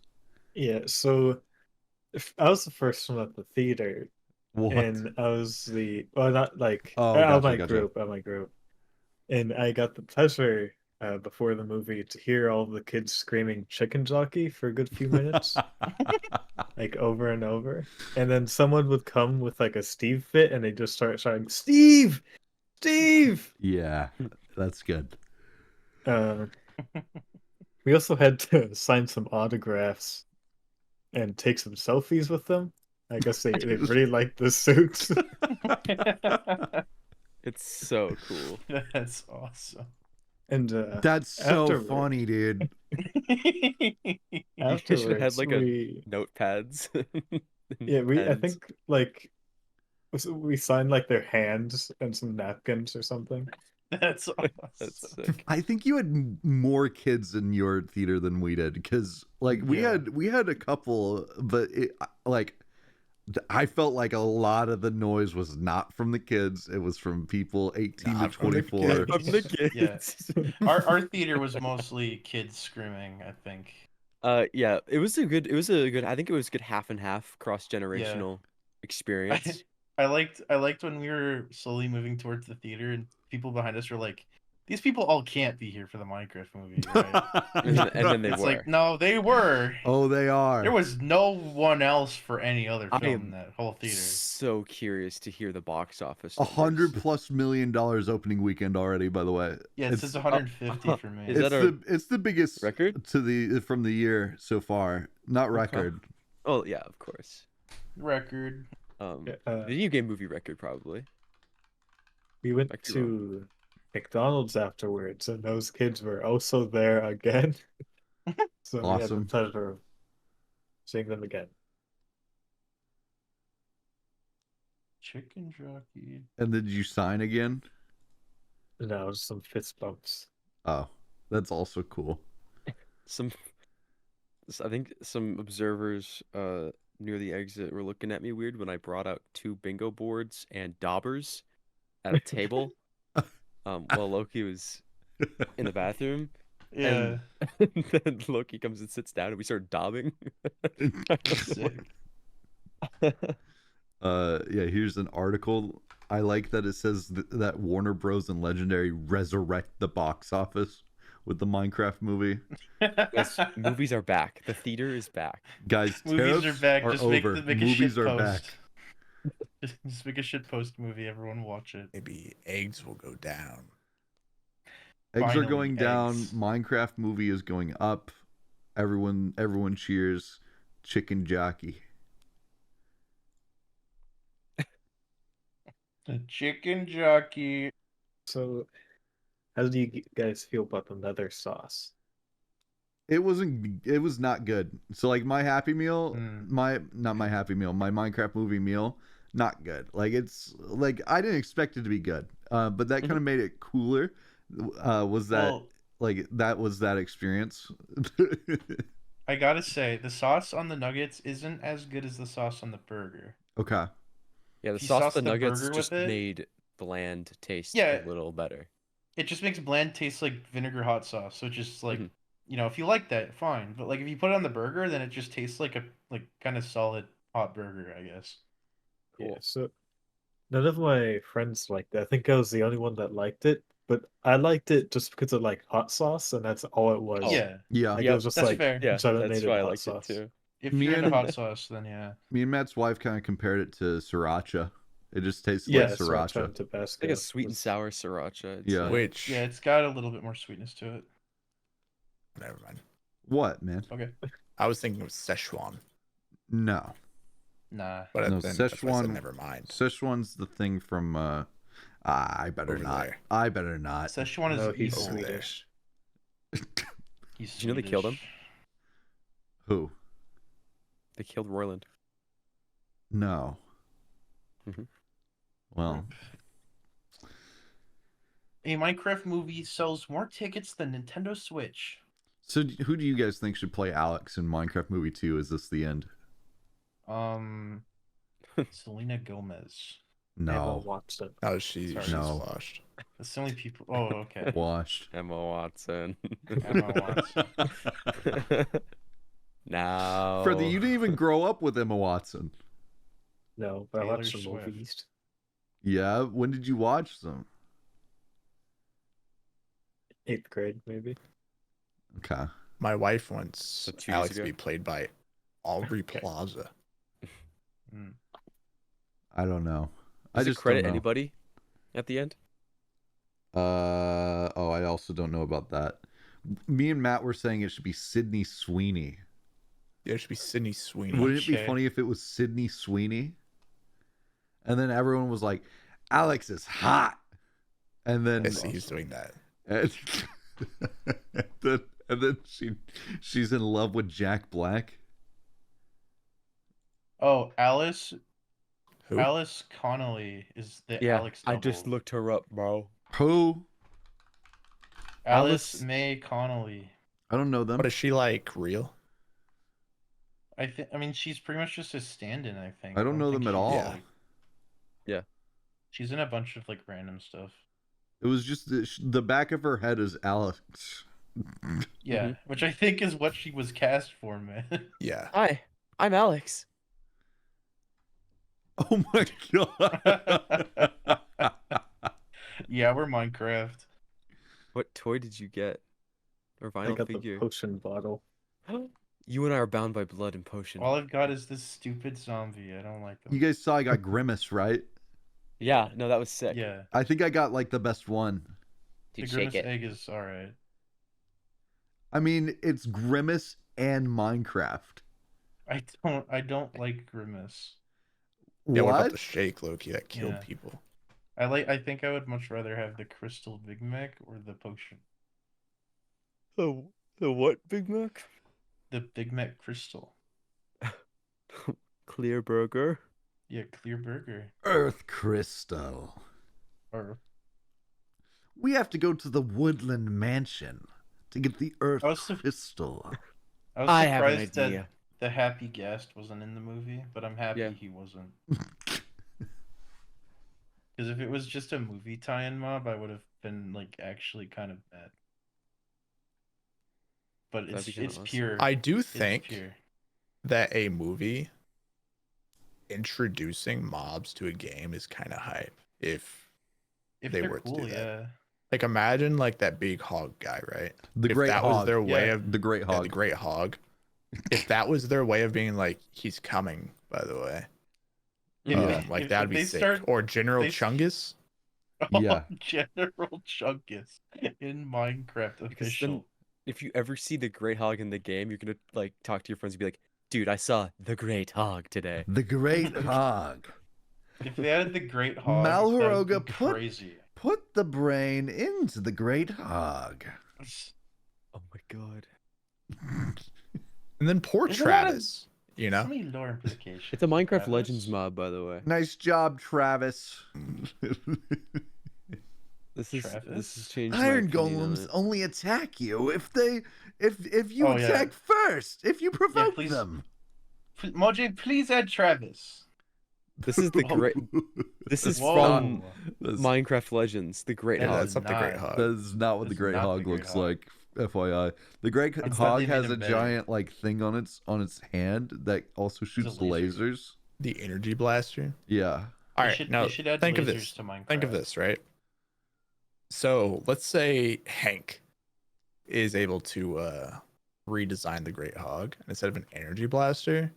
Yeah, so I was the first one at the theater, What? and I was not like Oh, out gotcha. of my group, and I got the pleasure before the movie to hear all the kids screaming "chicken jockey" for a good few minutes, like over and over, and then someone would come with like a Steve fit, and they just start shouting "Steve, Steve!" Yeah, that's good. We also had to sign some autographs and take some selfies with them. I guess they really liked the suits. It's so cool. That's awesome. And That's so afterward- funny, dude. You should have had afterwards, like we notepads. I pens. think like we signed like their hands and some napkins or something. That's awesome. That's sick. I think you had more kids in your theater than we did because like we Yeah. had a couple, but I felt like a lot of the noise was not from the kids. It was from people 18 Not to from the 24. kids. From the kids. Yeah. Our theater was mostly kids screaming, I think. Yeah, it was a good I think it was a good half and half cross-generational experience. I liked when we were slowly moving towards the theater and people behind us were like, these people all can't be here for the Minecraft movie, right? And then they It's were. like, no, they were. Oh, they are. There was no one else for any other I film am in that whole theater. So curious to hear the box office. $100+ million opening weekend already, by the way. Yeah, it says 150 for me. Is that a it's the biggest record? from the year so far. Not record. Oh yeah, of course. Record. Video game movie record probably. We went Might be wrong. to McDonald's afterwards, and those kids were also there again. So we had the Awesome. pleasure of seeing them again. Chicken jockey. And did you sign again? No, just some fist bumps. Oh, that's also cool. I think some observers near the exit were looking at me weird when I brought out 2 bingo boards and daubers at a table while Loki was in the bathroom. Yeah. And then Loki comes and sits down and we start daubing. Sick. Yeah, here's an article. I like that it says that Warner Bros. And Legendary resurrect the box office with the Minecraft movie. Yes, movies are back. The theater is back. Guys, Movies are tariffs back. are Just over. make a Movies shit are post. back. Just make a shit post movie. Everyone watch it. Maybe eggs will go down. Eggs are Finally, going down. eggs. Minecraft movie is going up. Everyone cheers. Chicken jockey. The chicken jockey. So, how do you guys feel about the leather sauce? It was not good. So like my Happy Meal, Mm. not my Happy Meal, my Minecraft movie meal, not good. Like it's like I didn't expect it to be good. But that kind of made it cooler. Was that Well, like that was that experience? I gotta say, the sauce on the nuggets isn't as good as the sauce on the burger. Okay. Yeah, the If you sauce of sauce the the nuggets burger with just it, made bland taste a yeah, little better. it just makes bland taste like vinegar hot sauce. So it's just like, Mhm. if you like that, fine. But like if you put it on the burger, then it just tastes like a kind of solid hot burger, I guess. Yeah, Cool. so none of my friends liked it. I think I was the only one that liked it, but I liked it just because of like hot sauce, and that's all it was. Oh, Yeah, Yeah. Like it yep, was just that's like fair. yeah, that's gelatined why I hot liked it sauce. too. If Me you're into and hot sauce, then yeah. me and Matt's wife kind of compared it to sriracha. It just tasted Yeah, like sriracha sriracha. and Tabasco. Like a sweet and was- sour sriracha. I'd Yeah. say. Which, Yeah, it's got a little bit more sweetness to it. never mind. What, man? Okay. I was thinking of Szechuan, No. Nah. but No, then that's why I said Szechuan. never mind. Szechuan's the thing from I better Over not. there. I better not. Szechuan is No, he's evil. Over there. Swedish. He's Did you know they killed him? Swedish. Who? They killed Royland. No. Mhm. Well, A Minecraft movie sells more tickets than Nintendo Switch. so who do you guys think should play Alex in Minecraft Movie 2? Is this the end? Selena Gomez. Emma No. Watson. Oh, she's No. washed. That's the only people. Oh, okay. Washed. Emma Watson. Emma Watson. Now. Freddie, you didn't even grow up with Emma Watson. No, but I Taylor watched some Swift. movies. Yeah. When did you watch them? 8th grade, maybe. Okay. My wife wants So 2 years Alex to ago? be played by Aubrey Plaza. Mm. I don't know. I Does it just credit don't know. anybody at the end? Oh, I also don't know about that. Me and Matt were saying it should be Sydney Sweeney. Yeah, it should be Sydney Sweeney. Wouldn't it be Okay. funny if it was Sydney Sweeney? And then everyone was like, Alex is hot. And then Yes, he's doing that. and, and then she's in love with Jack Black. Oh, Alice Who? Alice Connolly is the Yeah, Alex I double. just looked her up, bro. Who? Alice Alice- May Connolly. I don't know them. What is she like? Real? I mean, she's pretty much just a stand-in. I think. I don't know think them at she's, all. Yeah. like- Yeah. She's in a bunch of like random stuff. It was just the back of her head is Alex. Yeah, which I think is what she was cast for, man. Yeah. Hi, I'm Alex. Oh my god. Yeah, we're Minecraft. What toy did you get? Or I vinyl got figure? the potion bottle. You and I are bound by blood and potion. All I've got is this stupid zombie. I don't like You them. guys saw I got Grimace, right? Yeah, no, that was sick. Yeah, I think I got like the best one. the Dude, Grimace shake it. egg is all right. I mean, it's Grimace and Minecraft. I don't like Grimace. Yeah, what What? about the shake, Loki, that killed Yeah. people? I think I would much rather have the Crystal Big Mac or the potion. The what, Big Mac? The Big Mac Crystal. Clear burger. Yeah, clear burger. Earth Crystal. Or We have to go to the Woodland Mansion to get the Earth I was su- Crystal. I was I have an surprised idea. that the Happy Guest wasn't in the movie, but I'm happy Yeah. he wasn't. Because if it was just a movie tie-in mob, I would have been like actually kind of mad. But That'd be kinda it's awesome. pure. I do It's think pure. that a movie introducing mobs to a game is kind of hype. If If they they're were to do cool, that. yeah. like imagine like that big hog guy, right? The If Great that was Hog. their way Yeah. of The Great yeah, Hog. the great hog. If that was their way of being like, he's coming, by the way. If Yeah. they- Like if that'd be they sick. start- Or General they- Chungus. Yeah. General Chunkus in Minecraft Because official. then, if you ever see the Great Hog in the game, you're gonna like talk to your friends and be like, "Dude, I saw the Great Hog today." The Great Hog. If they added the Great Hog, that would be Malharoga, crazy. put the brain into the Great Hog. Oh my god. And then poor There's a lot of- Travis, you know? So many lore implications. It's a Minecraft Travis. Legends mob, by the way. Nice job, Travis. This has Travis? changed my Iron opinion on golems it. only attack you if you Oh, yeah. attack first, if you provoke please. them. Moj, please add Travis. This is the great. This is Whoa. from That's, Minecraft Legends, the Great Yeah, Hog. That's not the Great Hog. that is not what the That's Great not the Hog Great looks Hog. like. FYI, the Great I'm glad Hog they made has him a better. giant like thing on its hand that also shoots laser. lasers. The energy blaster. Yeah. All They right, should- now they should add think of lasers this. to Minecraft. Think of this, right? So let's say Hank is able to redesign the Great Hog. And instead of an energy blaster,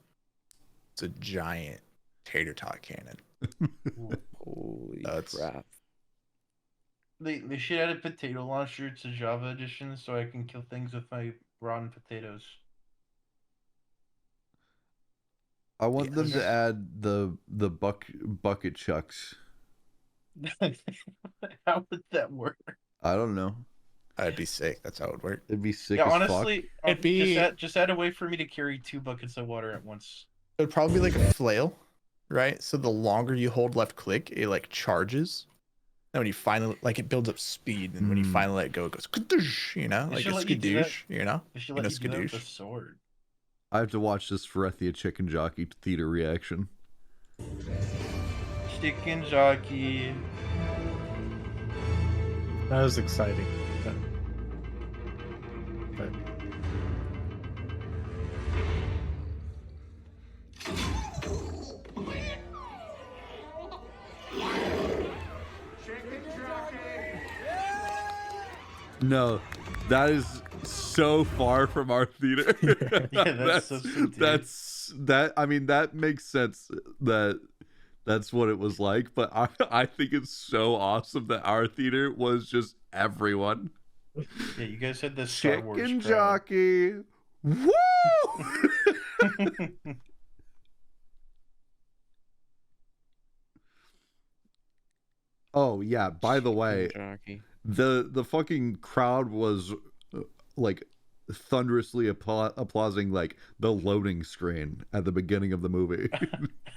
it's a giant tater tot cannon. Holy That's- crap! They should add a potato launcher to Java Edition so I can kill things with my rotten potatoes. I want them Yes. to add the bucket chucks. How would that work? I don't know. That'd be sick. That's how it would work. It'd be sick Yeah, as honestly, It'd be- just add a way for me to carry 2 buckets of water at once. It would probably be like a flail, right? So the longer you hold left click, it like charges. And when you finally like it builds up speed, and when you Hmm. finally let go, it goes kadoosh, you know, They like should a let you do that. skadoosh, you know? They should You let know, you do that with a skadoosh. sword. I have to watch this Ferethia chicken jockey theater reaction. Chicken jockey. That was exciting. But No, that is so far from our theater. Yeah, that's so subdued. that. I mean, that makes sense. That's what it was like. But I think it's so awesome that our theater was just everyone. Yeah, you guys had this Star Wars Chicken crowd. jockey. Woo! Oh yeah. By the way, Jockey. the fucking crowd was like thunderously applauding like the loading screen at the beginning of the movie.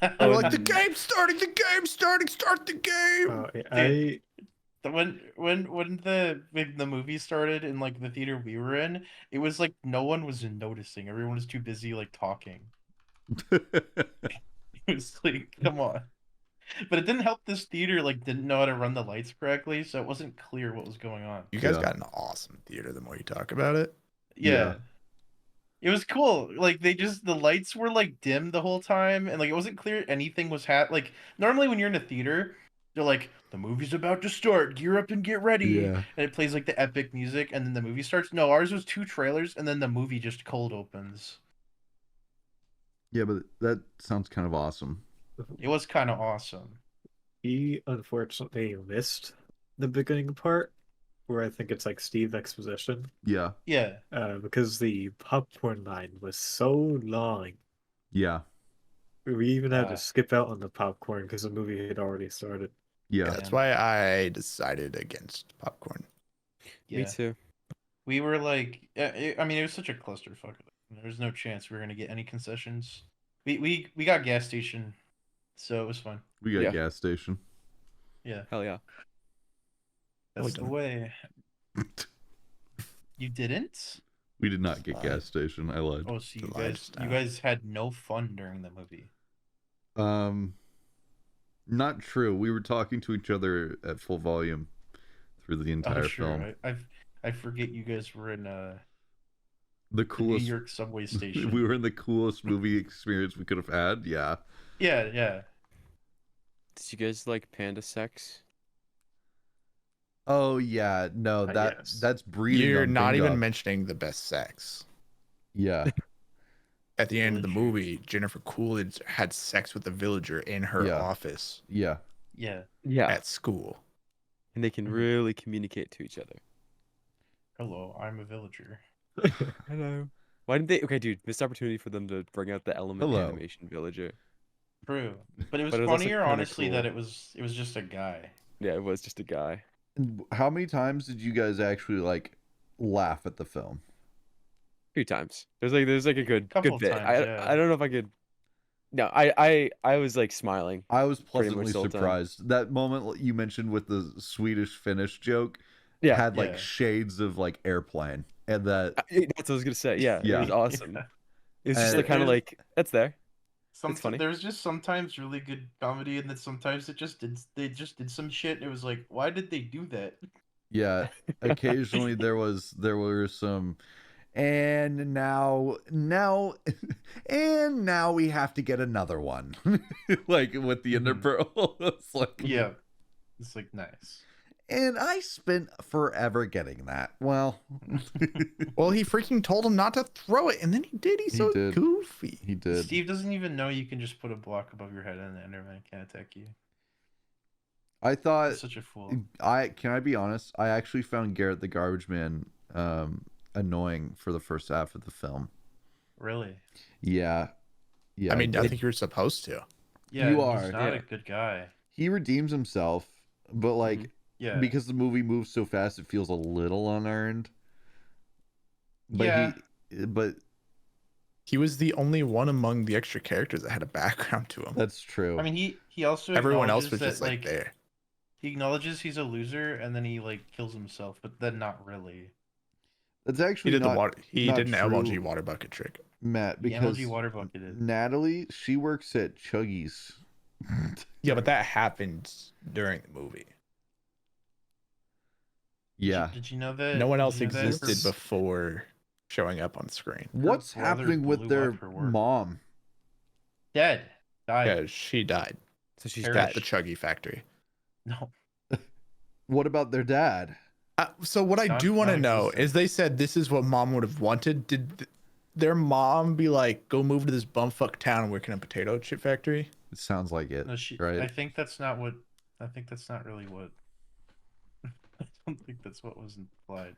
They were like, the game's starting, start the game. I when the movie started in like the theater we were in, it was like no one was noticing. Everyone was too busy like talking. It was like, come on. But it didn't help this theater like didn't know how to run the lights correctly, so it wasn't clear what was going on. You guys Yeah. got an awesome theater the more you talk about it. Yeah. Yeah. It was cool. Like the lights were like dim the whole time, and like it wasn't clear anything was like normally when you're in a theater, they're like, the movie's about to start, gear up and get ready. Yeah. And it plays like the epic music, and then the movie starts. No, ours was 2 trailers, and then the movie just cold opens. Yeah, but that sounds kind of awesome. It was kind of awesome. he unfortunately missed the beginning part where I think it's like Steve exposition, Yeah. Yeah. because the popcorn line was so long. Yeah. We even had Uh. to skip out on the popcorn because the movie had already started. Yeah. That's why I decided against popcorn. Yeah. Me too. We were like, I mean, it was such a clusterfuck. There was no chance we were gonna get any concessions. We got gas station, so it was fun. We got Yeah. gas station. Yeah, Hell yeah. that's we the done. way. You didn't? We did not get Fine. gas station. I lied. Oh, so The lights you down. guys had no fun during the movie. Not true. We were talking to each other at full volume through the entire Oh, sure. film. I forget you guys were in The the New coolest. York subway station. We were in the coolest movie experience we could have had. Yeah. Yeah, yeah. Did you guys like panda sex? Oh yeah. No, Yes. that's breeding. You're on not even Bingo. mentioning the best sex. Yeah. At the end of the Villagers. movie, Jennifer Coolidge had sex with a villager in her Yeah. office Yeah. Yeah. Yeah. at school. And they can really communicate to each other. Hello, I'm a villager. Hello. Why didn't they? Okay, dude, missed opportunity for them to bring out the element Hello. animation villager. True, but it was But it was also funnier, kinda honestly, that cool. it was just a guy. Yeah, it was just a guy. How many times did you guys actually like laugh at the film? A few times. There's like a Couple good of bit. times, I yeah. don't know if I could. No, I was like smiling I was pretty much pleasantly the whole time. surprised. That moment you mentioned with the Swedish Finnish joke Yeah, had like Yeah. shades of like Airplane, and that that's what I was gonna say. Yeah, it was Yeah. awesome. Yeah. It's just And like kind of There's like that's there. some It's funny. there's just sometimes really good comedy, and then sometimes they just did some shit, and it was like, why did they do that? yeah, occasionally there were some, and now and now we have to get another one, like with the Mhm. interpearl. It's like, Yeah, it's like nice. and I spent forever getting that. Well, Well, he freaking told him not to throw it, and then he did. He's He so did. goofy. he did. Steve doesn't even know you can just put a block above your head and the Enderman can't attack you. I thought He's such a fool. Can I be honest? I actually found Garrett the Garbage Man annoying for the first half of the film. Really? Yeah. Yeah. I mean, I it- think you're supposed to. Yeah, You he's are, not yeah. a good guy. he redeems himself, but like Yeah. because the movie moves so fast, it feels a little unearned. But Yeah. but He was the only one among the extra characters that had a background to him. that's true. I mean, he also Everyone else acknowledges was just that, like there. he acknowledges he's a loser, and then he like kills himself, but then not really. That's He actually did not, the water. He not did an LG true, water bucket trick. Matt, The because MLG water bucket is. Natalie, she works at Chuggy's. Yeah, but that happened during the movie. Yeah. Did you know that? No one did else you know that her- existed before showing up on screen. What's brother happening with blew their up her work. mom? Dead. Died. Yeah, she died So she's Perish. at the Chuggy factory. No. What about their dad? So what I do want to know Non-existent. is they said this is what mom would have wanted. Did their mom be like, go move to this bumfuck town and work in a potato chip factory? It sounds like it, No, she. right? I think that's not what. I think that's not really what. I don't think that's what was implied.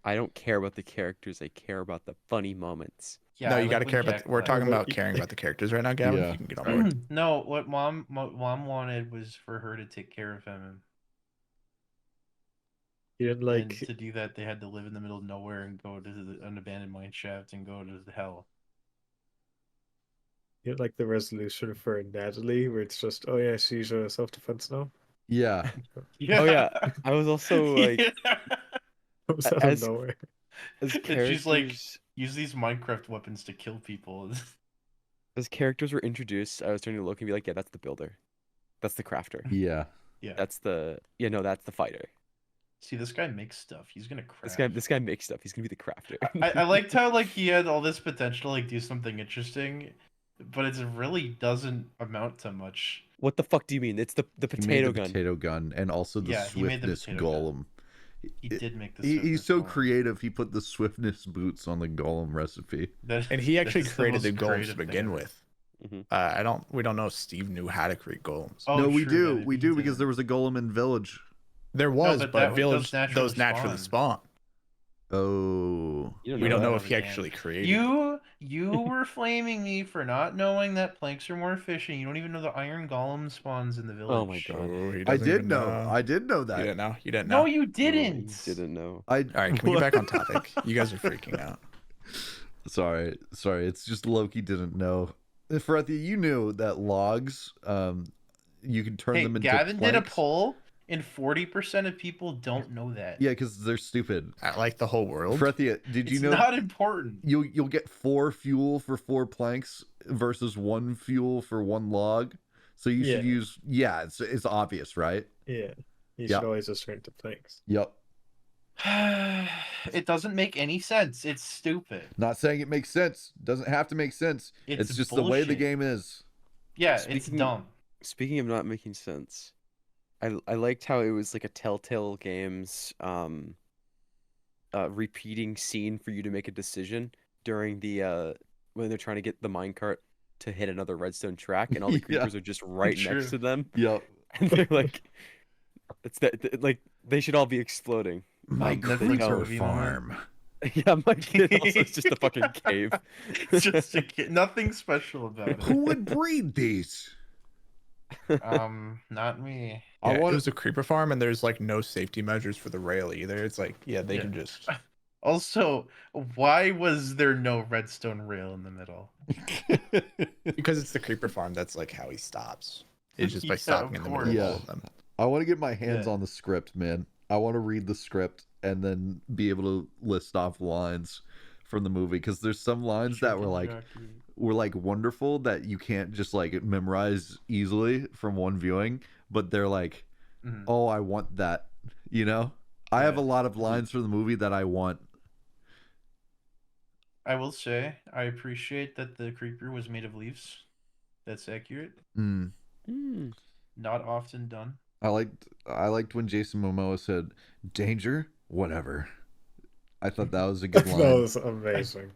I don't care about the characters. I care about the funny moments. Yeah. No, I you got to like care when about. Jack We're left. talking about But- caring about the characters right now, Gavin. Yeah. You can get on board. No, what mom wanted was for her to take care of him. You didn't And like. to do that, they had to live in the middle of nowhere and go to an abandoned mine shaft and go to the hell. You didn't like the resolution for Natalie, where it's just, oh yeah, she's a self-defense now. Yeah. Yeah. Oh yeah, I was also like, It was out As- of nowhere. as And characters, she's like, use these Minecraft weapons to kill people. as characters were introduced, I was turning to look and be like, yeah, that's the builder, that's the crafter, Yeah. Yeah. that's the that's the fighter. See, this guy makes stuff. He's gonna craft. This guy makes stuff. He's gonna be the crafter. I liked how like he had all this potential to like do something interesting, but it really doesn't amount to much. What the fuck do you mean? It's the He made potato the gun. potato gun and also the Yeah, he made the swiftness potato gun. golem. He It- did make this. He's so creative. He put the swiftness boots on the golem recipe. And he actually created the golems to begin with. Mhm. We don't know if Steve knew how to create golems. Oh, No, we true, do. that We he do did. because there was a golem in village. There was, but but that- village those naturally those naturally spawn. Oh. You We don't know that if he again. actually created. You were flaming me for not knowing that planks are more efficient. You don't even know the iron golem spawns in the village. Oh my god. Oh, he I doesn't did even know. I did know You that. didn't know. You didn't No, know. you No, didn't. you didn't know. I All right, can we get back on topic? You guys are freaking out. Sorry. It's just Loki didn't know. Frethy, you knew that logs, you can turn Hey, them into Gavin did a planks. poll, and 40% of people don't know that. Yeah, because they're stupid. At like the whole world. Frethia, did you It's know not important. you'll get 4 fuel for 4 planks versus 1 fuel for 1 log? So you should Yeah. use it's obvious, right? Yeah. You Yeah. should always just turn to planks. Yep. It doesn't make any sense. It's stupid. Not saying it makes sense. Doesn't have to make sense. It's just the way the bullshit. game is. Yeah, it's Speaking- dumb. Speaking of not making sense, I liked how it was like a Telltale Games repeating scene for you to make a decision during the when they're trying to get the minecart to hit another redstone track and all the Yeah. creepers are just right True. next to them Yep. and they're like like they should all be exploding. My Netflix creeper movie moment. farm. Yeah, my kid also is just a fucking cave. It's just nothing special about Who it. would breed these? Not me. I Yeah, want it was a creeper farm, and there's like no safety measures for the rail either. It's like, yeah, they Yeah. can just. Also, why was there no redstone rail in the middle? Because it's the creeper farm, that's like how he stops. It's just by Yeah, stopping of in the middle of course. all of them. I want to get my hands Yeah. on the script, man. I want to read the script and then be able to list off lines from the movie, because there's some lines that were like wonderful that you can't just like memorize easily from one viewing, but they're like, Mhm. oh, I want that, you know? I have a Yeah. lot of lines from the movie that I want. I will say, I appreciate that the creeper was made of leaves. That's accurate. Mm. Not often done. I liked when Jason Momoa said, "Danger, whatever." I thought that was a good That line. was amazing.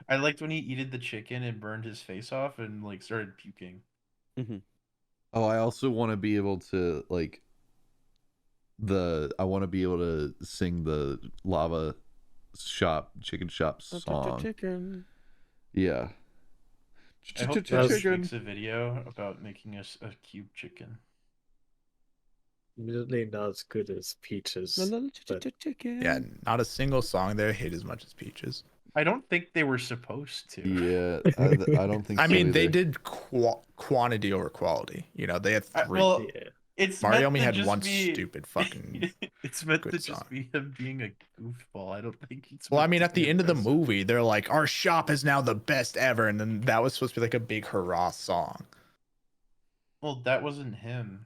I liked when he eated the chicken and burned his face off and like started puking. Oh, I also want to be able to like I want to be able to sing the chicken shop song. Chicken. Yeah. I hope That's- Jess makes a video about making us a cube chicken. Admittedly not as good as Peaches. but Chicken. Yeah, not a single song there hit as much as Peaches. I don't think they were supposed to. Yeah, I don't think I so mean, they either. did quantity over quality. You know, they had three. Well, yeah. it's Mario meant only to had just one be... stupid fucking. It's meant good to just song. be him being a goofball. I don't think it's. Well, I meant mean, to at the be end of the impressive. movie, they're like, "Our shop is now the best ever," and then that was supposed to be like a big hurrah song. Well, that wasn't him.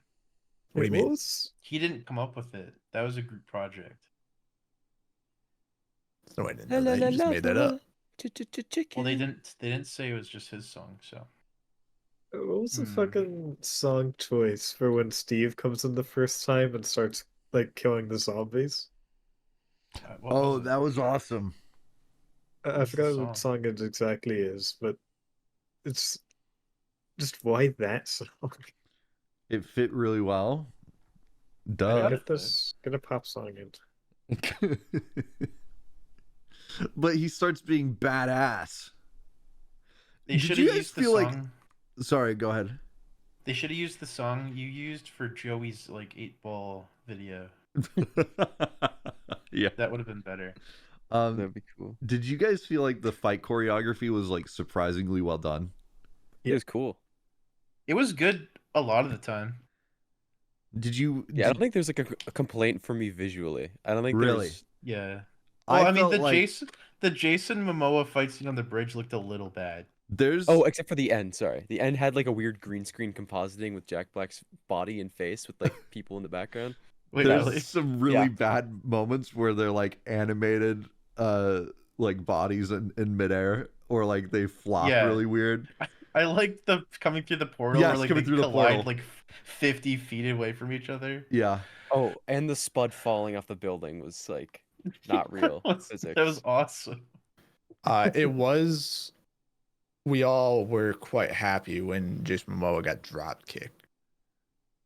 What do you mean? He didn't come up with it. That was a group project. No, I didn't know that. You just made that up. Well, they didn't say it was just his song. So What was the Hmm. fucking song choice for when Steve comes in the first time and starts like killing the zombies? what Oh, was it? that was awesome. I What's the forgot what song it exactly is, but it's just why that song? It fit really well. I Duh. got Get a pop song in. But he starts being badass. They Did should you have guys used the feel like- song. Sorry, go ahead. They should have used the song you used for Joey's like 8-ball video. Yeah. That would have been better. That'd be cool. Did you guys feel like the fight choreography was like surprisingly well done? It was cool. It was good a lot of the time. Did you? Yeah, I don't think there's like a complaint for me visually. I don't think Really? there's... Yeah. I Well, I mean, felt the like Jason Momoa fight scene on the bridge looked a little bad. there's Oh, except for the end. Sorry, the end had like a weird green screen compositing with Jack Black's body and face with like people in the background. Wait, there's really? some really Yeah. bad moments where they're like animated like bodies in midair, or like they flop Yeah. really weird. I like the coming through the portal Yes, where like coming they through the collide portal. like 50 feet away from each other. Yeah. Oh, and the spud falling off the building was like not real physics. That was awesome. It was. We all were quite happy when Jason Momoa got drop kicked.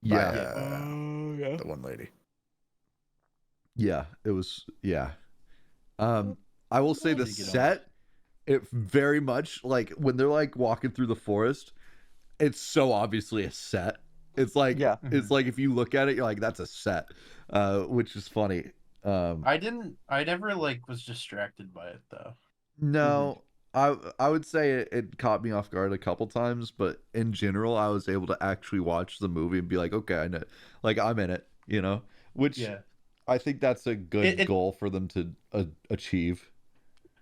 Yeah. By, the one lady. Yeah, it was. Yeah. I will say the Did he get set, it very much like when they're like walking through the forest, it's so obviously a set. It's like, Yeah. it's like if you look at it, you're like, that's a set, which is funny. I never like was distracted by it though. No, I would say it caught me off guard a couple times, but in general, I was able to actually watch the movie and be like, okay, I know, like I'm in it, you know, which Yeah. I think that's a good It- goal for them to achieve.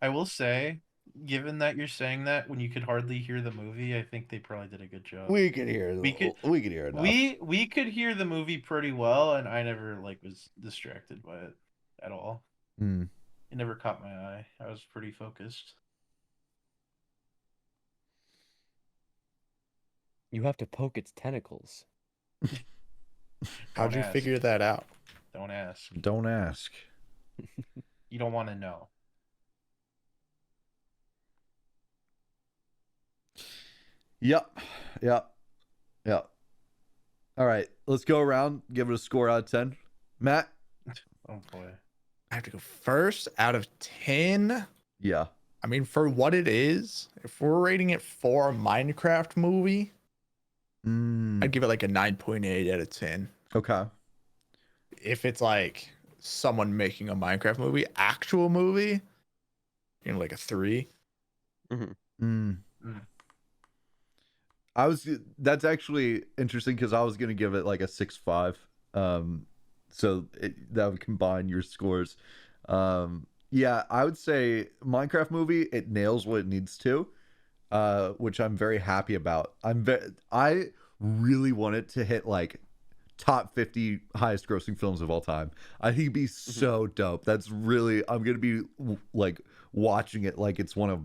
I will say, given that you're saying that when you could hardly hear the movie, I think they probably did a good job. We could hear, We could- we could hear enough. We could hear the movie pretty well, and I never like was distracted by it at all. Mm. It never caught my eye. I was pretty focused. You have to poke its tentacles. How'd Don't you ask. figure that out? Don't ask. Don't ask. You don't want to know. Yep. Yep. Yep. All right. Let's go around. Give it a score out of 10. Matt? Oh boy. I have to go first out of 10. Yeah. I mean, for what it is, if we're rating it for a Minecraft movie, I'd give it like a 9.8 out of 10. Okay. If it's like someone making a Minecraft movie, actual movie, like a 3. That's actually interesting because I was gonna give it like a 6.5. So that would combine your scores. Yeah, I would say Minecraft movie, it nails what it needs to, which I'm very happy about. I really want it to hit like top 50 highest grossing films of all time. I think it'd be so dope. That's really, I'm gonna be like watching it like it's one of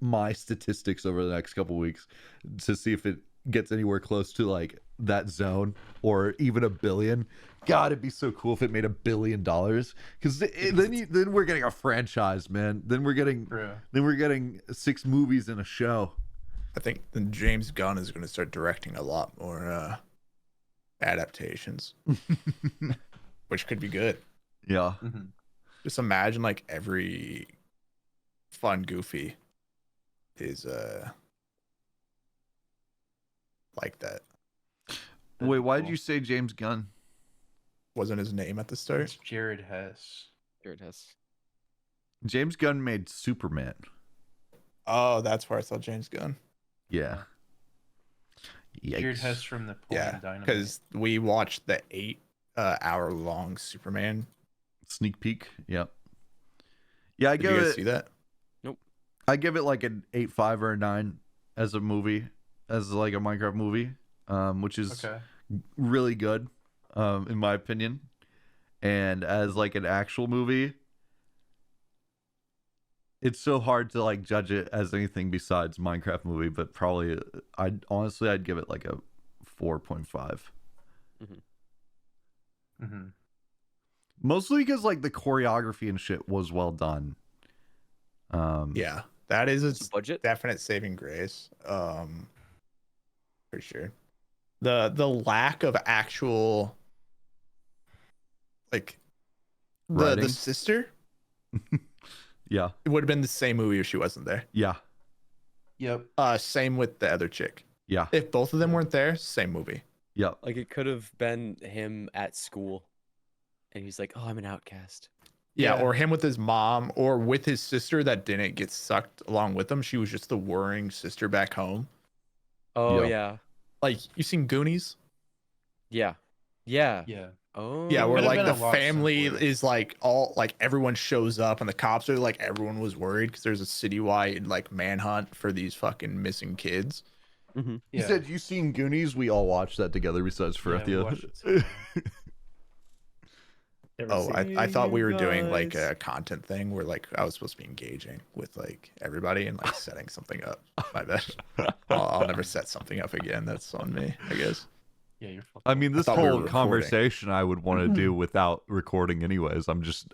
my statistics over the next couple weeks to see if it gets anywhere close to like that zone or even a billion. God, it'd be so cool if it made $1 billion, because then we're getting a franchise, man. Then we're getting 6 movies in a show. I think then James Gunn is going to start directing a lot more adaptations, which could be good. Yeah. Just imagine like every fun Goofy is like that. Wait, why did you say James Gunn? Wasn't his name at the start? It's Jared Hess. Jared Hess. James Gunn made Superman. Oh, that's where I saw James Gunn. Yeah. Jared Hess from Napoleon Dynamite. Because we watched the 8-hour-long Superman sneak peek. Yep. Yeah, I Did give you guys it. see that? Nope. I give it like an 8.5 or a 9 as a movie, as like a Minecraft movie, which is really good, in my opinion. And as like an actual movie, it's so hard to like judge it as anything besides Minecraft movie, but probably I'd give it like a 4.5. Mostly because like the choreography and shit was well done. Yeah, that is What's the budget? definite saving grace. For sure. The lack of actual like the Writing? sister, Yeah. it would have been the same movie if she wasn't there. Yeah. Yep. Same with the other chick. Yeah. If both of them weren't there, same movie. Yeah. Like it could have been him at school, and he's like, "Oh, I'm an outcast." Yeah, Yeah. or him with his mom, or with his sister that didn't get sucked along with him. She was just the worrying sister back home. Oh Yeah. yeah, Like, you seen Goonies? yeah, yeah. Yeah. Oh Yeah, where Could've like been the a lot family simpler. is like all like everyone shows up and the cops are like everyone was worried because there's a citywide like manhunt for these fucking missing kids. Mhm. He said, "You seen Goonies? We all watched that together besides Yeah, we Ferethia." watched it together. Oh, I thought we were doing like a content thing where like I was supposed to be engaging with like everybody and like setting something up. My bad. I'll never set something up again. That's on me, I guess. Yeah, you're fucking. I mean, this thought we were whole recording. conversation I would want to do without recording anyways.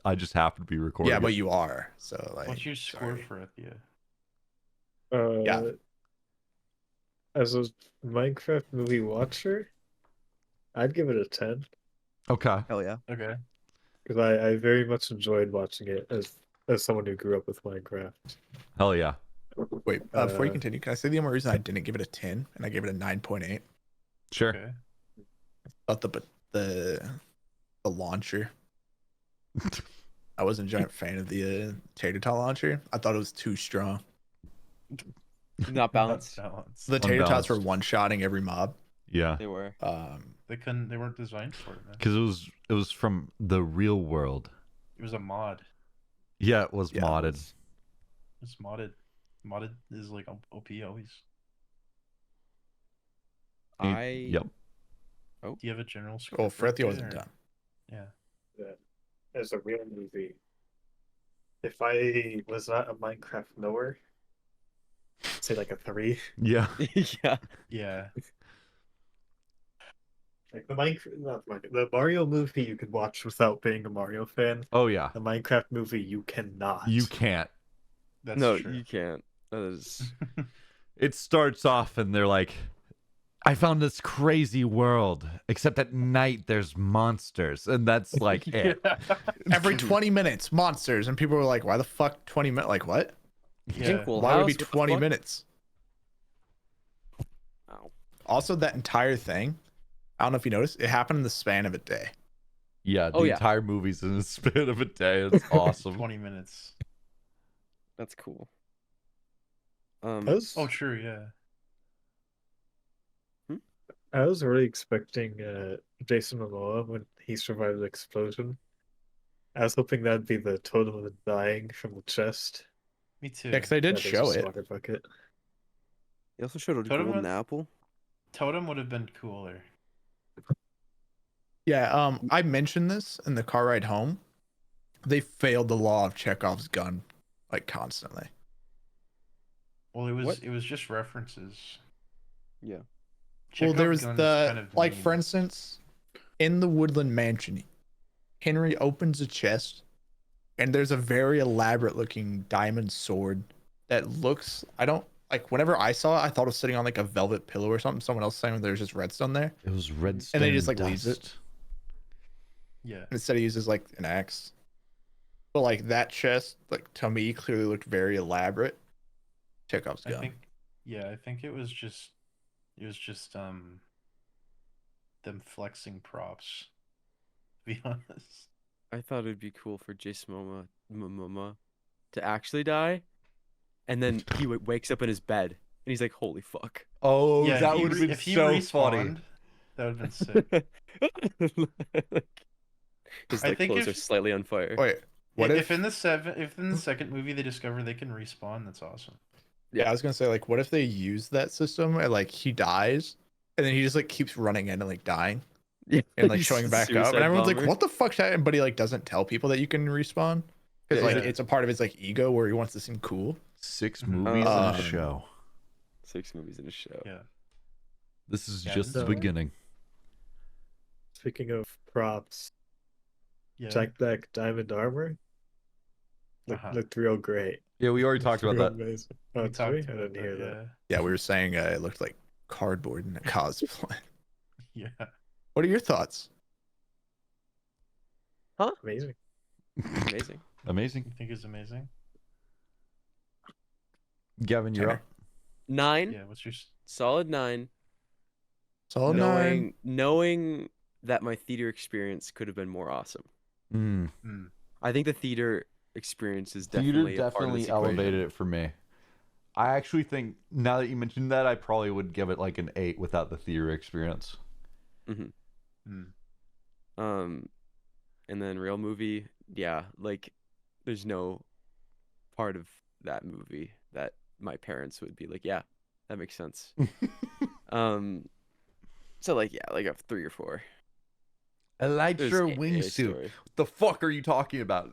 I just happen to be recording. Yeah, it. but you are. So like What's your score sorry. for it? Yeah. Yeah. Yeah. As a Minecraft movie watcher, I'd give it a 10 Okay. Hell yeah. Okay. because I very much enjoyed watching it as someone who grew up with Minecraft. Hell yeah. Wait, before you continue, can I say the only reason I didn't give it a 10 and I gave it a 9.8? Sure. Okay. About the launcher. I wasn't a giant fan of the tater tot launcher. I thought it was too strong. Not balanced. Balance. The tater tots were Unbalanced. one-shotting every mob. Yeah. They were. They weren't designed for it, man. Because it was from the real world. It was a mod. Yeah, it was Yeah, it modded. It's modded. Modded is like OP always. Yep. Do you have a general score? Oh, for it, Ferethia wasn't or- done. Yeah. That as a real movie, if I was not a Minecraft knower, I'd say like a 3. Yeah. Yeah. Yeah. Like the Mario movie you could watch without being a Mario fan. Oh yeah. The Minecraft movie you cannot. You can't. That's No, true. you can't. That is. It starts off and they're like, I found this crazy world, except at night there's monsters, and that's like it. Every 20 minutes, monsters, and people were like, "Why the fuck 20 minutes? Like what? Yeah. Jingle Why would it be House, what the 20 fuck? minutes?" Ow. Also, that entire thing, I don't know if you noticed, it happened in the span of a day. Yeah, the Oh, yeah. entire movie's in the span of a day. It's awesome. 20 minutes. That's cool. I was, Oh, true. Yeah. I was really expecting Jason Momoa when he survived the explosion. I was hoping that'd be the totem of the dying from the chest. Me too. Yeah, because they did That is show just it. water bucket. He also showed a Totem golden was- apple. Totem would have been cooler. Yeah, I mentioned this in the car ride home. They failed the law of Chekhov's gun, like constantly. Well, it was What? it was just references. Yeah. Well, there Chekhov's was gun is the kind of like, mean. for instance, in the Woodland Mansion, Henry opens a chest, and there's a very elaborate looking diamond sword that looks. I don't like. Whenever I saw it, I thought it was sitting on like a velvet pillow or something. Someone else saying there's just redstone there, It was redstone. and then he just like leaves it. dust. Yeah. And instead, he uses like an axe. But like that chest, like to me, clearly looked very elaborate. Chekhov's gun. I think it was just them flexing props. To be honest. I thought it'd be cool for Jason Momoa to actually die, and then he wakes up in his bed, and he's like, "Holy fuck!" Oh, Yeah, that if he would have re- been if he so respawned, funny. that would have been sick. His I like think clothes are if- slightly on fire. Wait, what if if? in the second movie they discover they can respawn, that's awesome. Yeah, I was gonna say, like, what if they use that system and like he dies, and then he just like keeps running in and like dying Yeah, and like he's showing a back up, suicide and everyone's like, bomber. "What the fuck's happening?" But he like doesn't tell people that you can respawn because like Yeah. it's a part of his like ego where he wants to seem cool. 6 Mhm. movies and a Um, show. 6 movies in a show. Yeah. This is Yeah, just the no. beginning. Speaking of props, Yeah. Jack Black diamond armor looked real great. Yeah, we already talked about Real that. amazing. Oh, We did talked we? I about didn't hear that. Yeah, we were saying it looked like cardboard in a cosplay. Yeah. What are your thoughts? Amazing. Amazing. Amazing. You think it's amazing? Gavin, you're Tanner? up. 9, Yeah. What's your? solid 9. Solid nine. Knowing that my theater experience could have been more awesome. Mm. I think the theater experience is Theater definitely a part of definitely this elevated equation. it for me. I actually think now that you mentioned that, I probably would give it like an 8 without the theater experience. And then real movie, yeah, like there's no part of that movie that my parents would be like, yeah, that makes sense. So like, yeah, like a 3 or 4. Elytra There's a wingsuit. story. What the fuck are you talking about?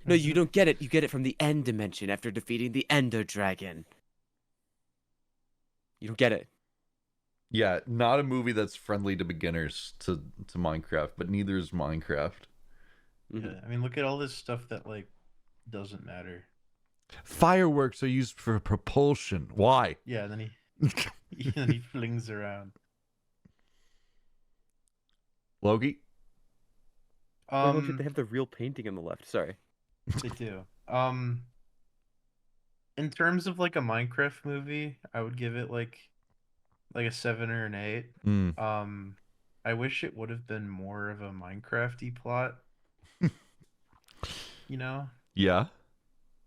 No, you don't get it. You get it from the end dimension after defeating the Ender Dragon. You don't get it. Yeah, not a movie that's friendly to beginners to Minecraft, but neither is Minecraft. Yeah. I mean, look at all this stuff that like doesn't matter. Fireworks are used for propulsion. Why? Yeah. And then he flings around. Loki? Oh, look, they have the real painting on the left. Sorry. They do. In terms of like a Minecraft movie, I would give it like a 7 or an 8. Mm. I wish it would have been more of a Minecrafty plot. You know? Yeah.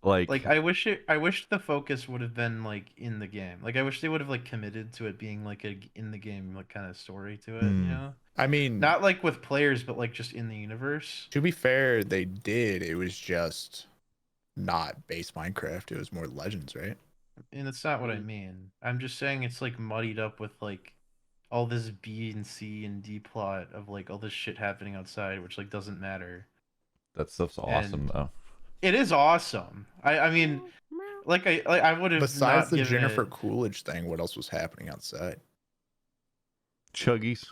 Like I wish the focus would have been like in the game. Like I wish they would have like committed to it being like a in the game like kind of story to it, you know? I mean, Not like with players, but like just in the universe. to be fair, they did. It was just not base Minecraft. It was more Legends, right? And that's not what I mean. I'm just saying it's like muddied up with like all this B and C and D plot of like all this shit happening outside, which like doesn't matter. that stuff's awesome, And- though. It is awesome. I mean, I would have Besides not the given Jennifer it, Coolidge thing, what else was happening outside? Chuggies.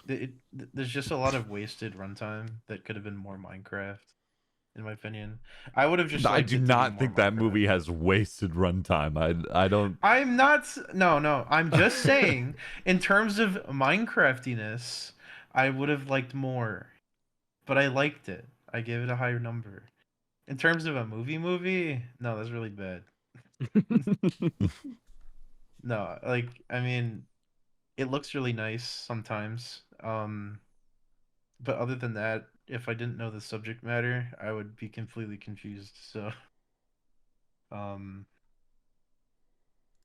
there's just a lot of wasted runtime that could have been more Minecraft. in my opinion. I would have just. I liked do it to be not more think that Minecraft. movie has wasted runtime. I don't. I'm not. No. I'm just saying, in terms of Minecraftiness, I would have liked more, but I liked it. I gave it a higher number. In terms of a movie, no, that's really bad. No, like I mean, it looks really nice sometimes. But other than that, if I didn't know the subject matter, I would be completely confused. So, um,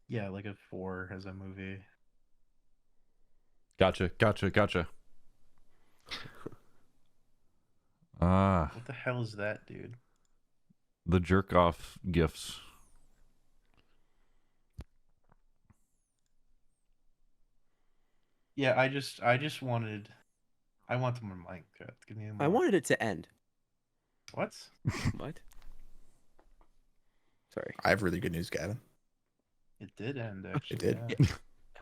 yeah, like a 4 as a movie. Gotcha. Ah, What the hell is that, dude? the jerk off gifts. Yeah, I just wanted, I want more Minecraft. Give me more. I wanted it to end. What? What? Sorry. I have really good news, Gavin. It did end actually. did? Yeah.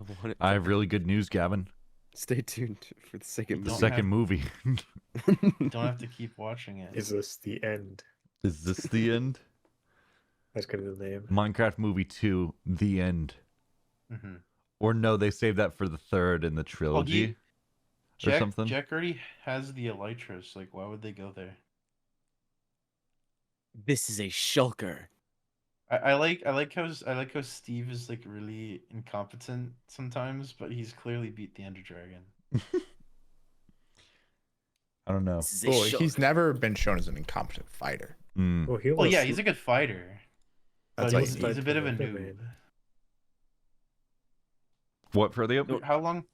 I want it I to have really good news, Gavin. Stay tuned for the second The Don't movie. second movie. You don't have to keep watching it. Is this the end? Is this the end? That's gonna be the name. Minecraft Movie 2, The End. Mm-hmm. Or no, they saved that for the third in the trilogy. Or Jack, something. Jack already has the elytras. Like, why would they go there? This is a shulker. I like how Steve is like really incompetent sometimes, but he's clearly beat the Ender Dragon. I don't know. This is a Well, shulker. he's never been shown as an incompetent fighter. Mm. Well, he Well, almost, yeah, he's a good fighter, That's but like he's a bit of a noob. Man. What for the How long?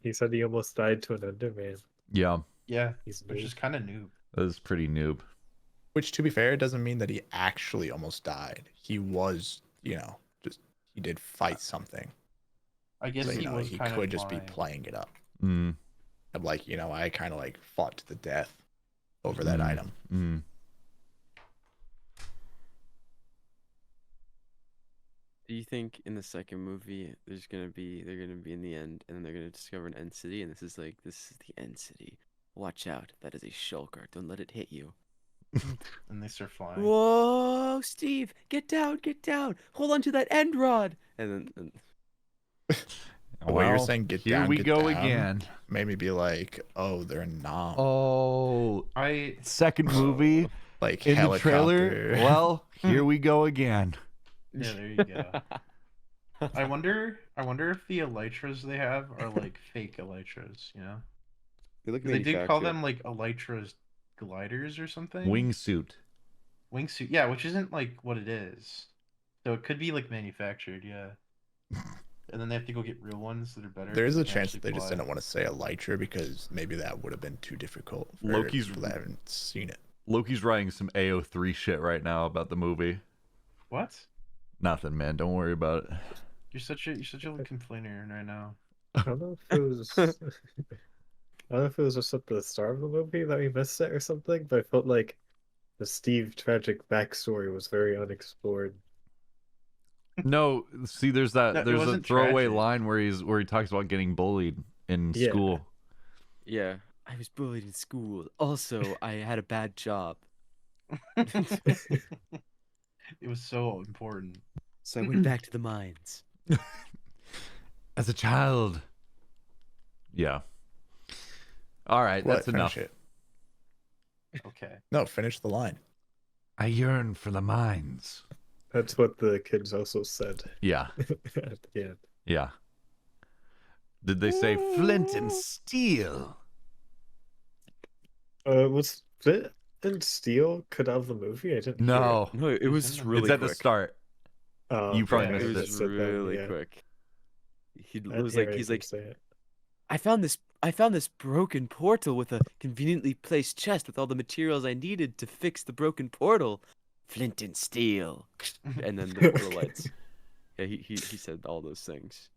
He said he almost died to an Enderman. Yeah, Yeah, He's which noob. is kind of noob. that is pretty noob. Which, to be fair, doesn't mean that he actually almost died. He was, just he did fight something. I guess So, he was he kind could of just be blind. playing it up. Mm. I'm like, I kind of like fought to the death over that item. Mm. Do you think in the second movie they're gonna be in the end and then they're gonna discover an end city and this is the end city. Watch out, that is a shulker. Don't let it hit you. And they start flying. Whoa, Steve, get down. Hold on to that end rod. And then The way you're saying get here down, we get go down again. made me be like, oh, they're not. Oh, I second movie Like in the helicopter. trailer. Well, here we go again. yeah, there you go. I wonder if the elytras they have are like fake elytras. they look They do call manufactured. them like elytras gliders or something. Wingsuit. Wingsuit, yeah, which isn't like what it is. So it could be like manufactured, yeah. And then they have to go get real ones that are better. There is a that can chance actually that they just fly. didn't want to say Elytra because maybe that would have been too difficult for Loki's- people that haven't seen it. Loki's writing some AO3 shit right now about the movie. What? Nothing, man. Don't worry about it. You're such a complainer right now. I don't know if it was. I don't know if it was just at the start of the movie that we missed it or something, but I felt like the Steve tragic backstory was very unexplored. No, see, there's No, it there's a wasn't throwaway tragic. line where he talks about getting bullied in Yeah. school. Yeah, I was bullied in school. Also, I had a bad job. It was so important. So I went back to the mines. As a child. Yeah. All right, What? that's enough. Finish it. Okay. No, finish the line. I yearn for the mines. That's what the kids also said Yeah, at the end. yeah. Did they say flint and steel? Was Flint and Steel cut out of the movie? I didn't. No, No, it was It's really it's at quick. the start. Oh, You probably Yeah, missed it it. was said that, really yeah. quick. He I was didn't like, hear he's anything like, say it. I found this broken portal with a conveniently placed chest with all the materials I needed to fix the broken portal. Flint and steel. And then the lights. Yeah, he said all those things.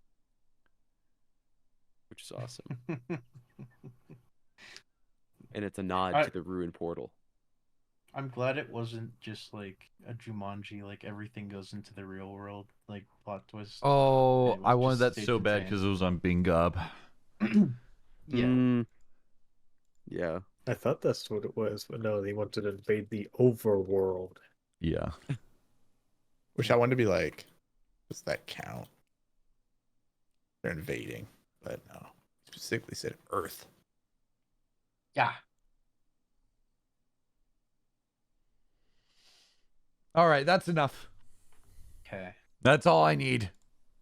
Which is awesome. And it's a nod to the ruined portal. I'm glad it wasn't just like a Jumanji, like everything goes into the real world, like plot twist. Oh, It was I wanted just that stayed so bad contained. because it was on Bing Gob. Yeah. Yeah. I thought that's what it was, but no, they wanted to invade the overworld. Yeah. Which I wanted to be like, does that count? They're invading, but no. Specifically said Earth. Yeah. All right, that's enough. Okay. That's all I need.